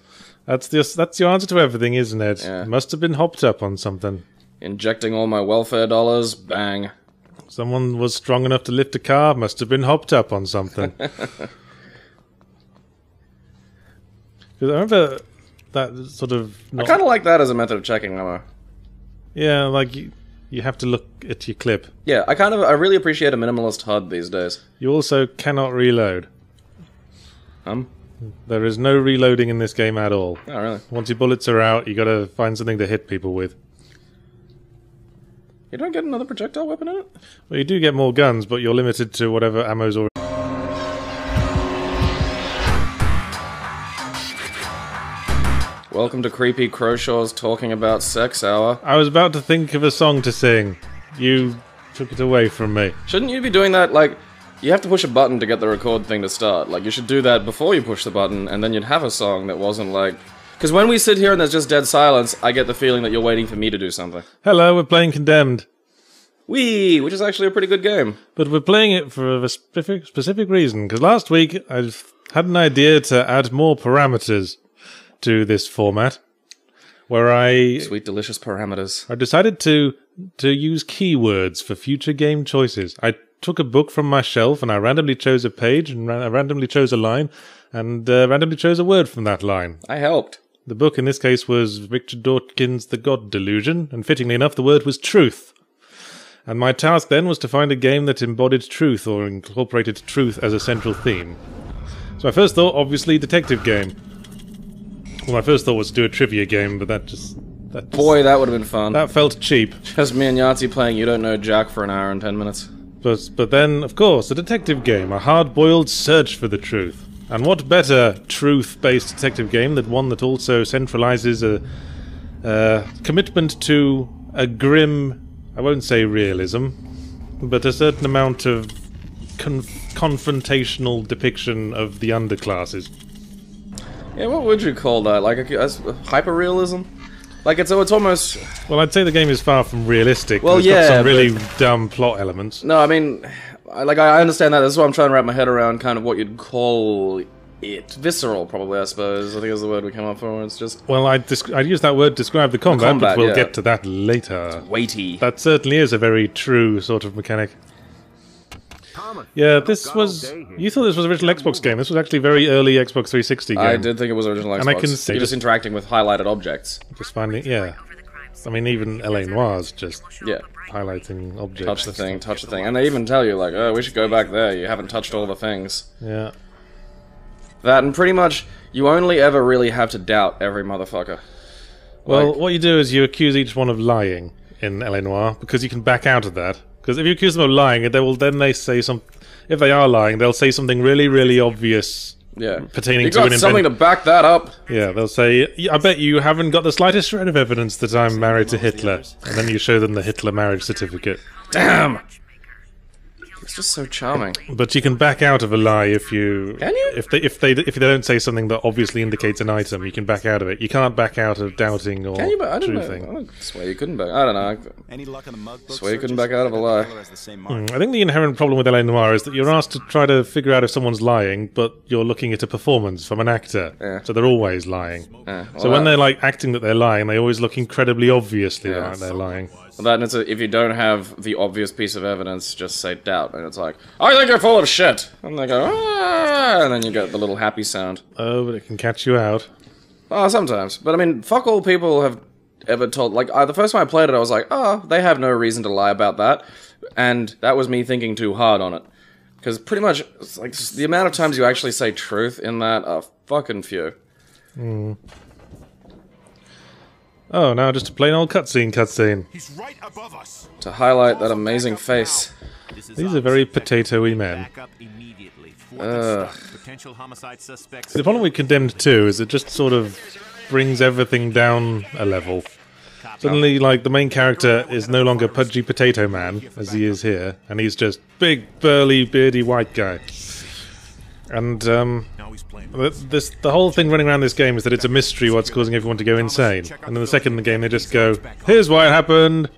That's your answer to everything, isn't it? Yeah. Must have been hopped up on something. Injecting all my welfare dollars, bang. Someone was strong enough to lift a car, must have been hopped up on something. Because I remember that sort of... I kind of like that as a method of checking ammo. Yeah, like you have to look at your clip. Yeah, I really appreciate a minimalist HUD these days. You also cannot reload. There is no reloading in this game at all. Oh, really? Once your bullets are out, you gotta find something to hit people with. You don't get another projectile weapon in it? Well, you do get more guns, but you're limited to whatever ammo's already... Welcome to Creepy Crowshaw's Talking About Sex Hour. I was about to think of a song to sing. You took it away from me. Shouldn't you be doing that, like, you have to push a button to get the record thing to start. Like, you should do that before you push the button, and then you'd have a song that wasn't like... Because when we sit here and there's just dead silence, I get the feeling that you're waiting for me to do something. Hello, we're playing Condemned. Whee! Which is actually a pretty good game. But we're playing it for a specific reason, because last week I had an idea to add more parameters to this format, where Sweet, delicious parameters. I decided to use keywords for future game choices. I took a book from my shelf and I randomly chose a page, and I randomly chose a line, and randomly chose a word from that line. I helped. The book in this case was Richard Dawkins' The God Delusion, and fittingly enough the word was truth. And my task then was to find a game that embodied truth or incorporated truth as a central theme. So my first thought, obviously, detective game. Well, my first thought was to do a trivia game, but that just Boy, that would have been fun. that felt cheap. Just me and Yahtzee playing You Don't Know Jack for an hour and 10 minutes. But then, of course, a detective game, a hard-boiled search for the truth. And what better truth-based detective game than one that also centralizes a commitment to a grim, I won't say realism, but a certain amount of confrontational depiction of the underclasses. Yeah, what would you call that? Like hyper-realism? Like it's almost... Well, I'd say the game is far from realistic. Well, it's yeah, got some really dumb plot elements. No, I mean, I understand that. This is what I'm trying to wrap my head around, kind of what you'd call it. Visceral, probably, I suppose. I think is the word we came up for. It's just... Well, I'd use that word to describe the combat, but we'll get to that later. Weighty. That certainly is a very true sort of mechanic. Yeah, this was... You thought this was an original Xbox game. This was actually a very early Xbox 360 game. I did think it was original Xbox. And I can see... You're just interacting with highlighted objects. Just finding... Yeah. I mean, even L.A. Noir's just... Yeah. Highlighting objects. Touch the thing, touch the thing. And they even tell you, like, oh, we should go back there. You haven't touched all the things. Yeah. That, and pretty much, you only ever really have to doubt every motherfucker. Well, Like, what you do is you accuse each one of lying in L.A. Noir, because you can back out of that. Because if you accuse them of lying, they say some... If they are lying, they'll say something really, really obvious yeah. pertaining you to an got something to back that up. Yeah, they'll say, I bet you haven't got the slightest shred of evidence that I'm married to Hitler. And then you show them the Hitler marriage certificate. Damn! It's just so charming. But you can back out of a lie if you... Can you? If they don't say something that obviously indicates an item, you can back out of it. You can't back out of doubting or Can you? I don't know. truthing. I swear you couldn't back. I don't know. Any luck on the mug book Swear you couldn't searches? back out of a lie. The killer has the same mark. I think the inherent problem with L.A. Noir is that you're asked to try to figure out if someone's lying, but you're looking at a performance from an actor. Yeah. So they're always lying. Yeah, well, So when they're like acting that they're lying, they always look incredibly obviously Yeah. like they're lying. that, and if you don't have the obvious piece of evidence, just say doubt, and it's like, I think you're full of shit. And they go, ah, and then you get the little happy sound. Oh, but it can catch you out. Oh, sometimes. But I mean, fuck all people have ever told. Like, the first time I played it, I was like, oh, they have no reason to lie about that. And that was me thinking too hard on it. Because pretty much, it's like, the amount of times you actually say truth in that are fucking few. Oh, now just a plain old cutscene. He's right above us. To highlight that amazing face. These are very potato-y men. Back up immediately. Potential homicide suspects. The problem with Condemned 2 is it just sort of brings everything down a level. Suddenly, like, the main character is no longer Pudgy Potato Man, as he is here, and he's just big, burly, beardy white guy. And, the whole thing running around this game is that it's a mystery what's causing everyone to go insane. And then the second in the game they just go, here's why it happened!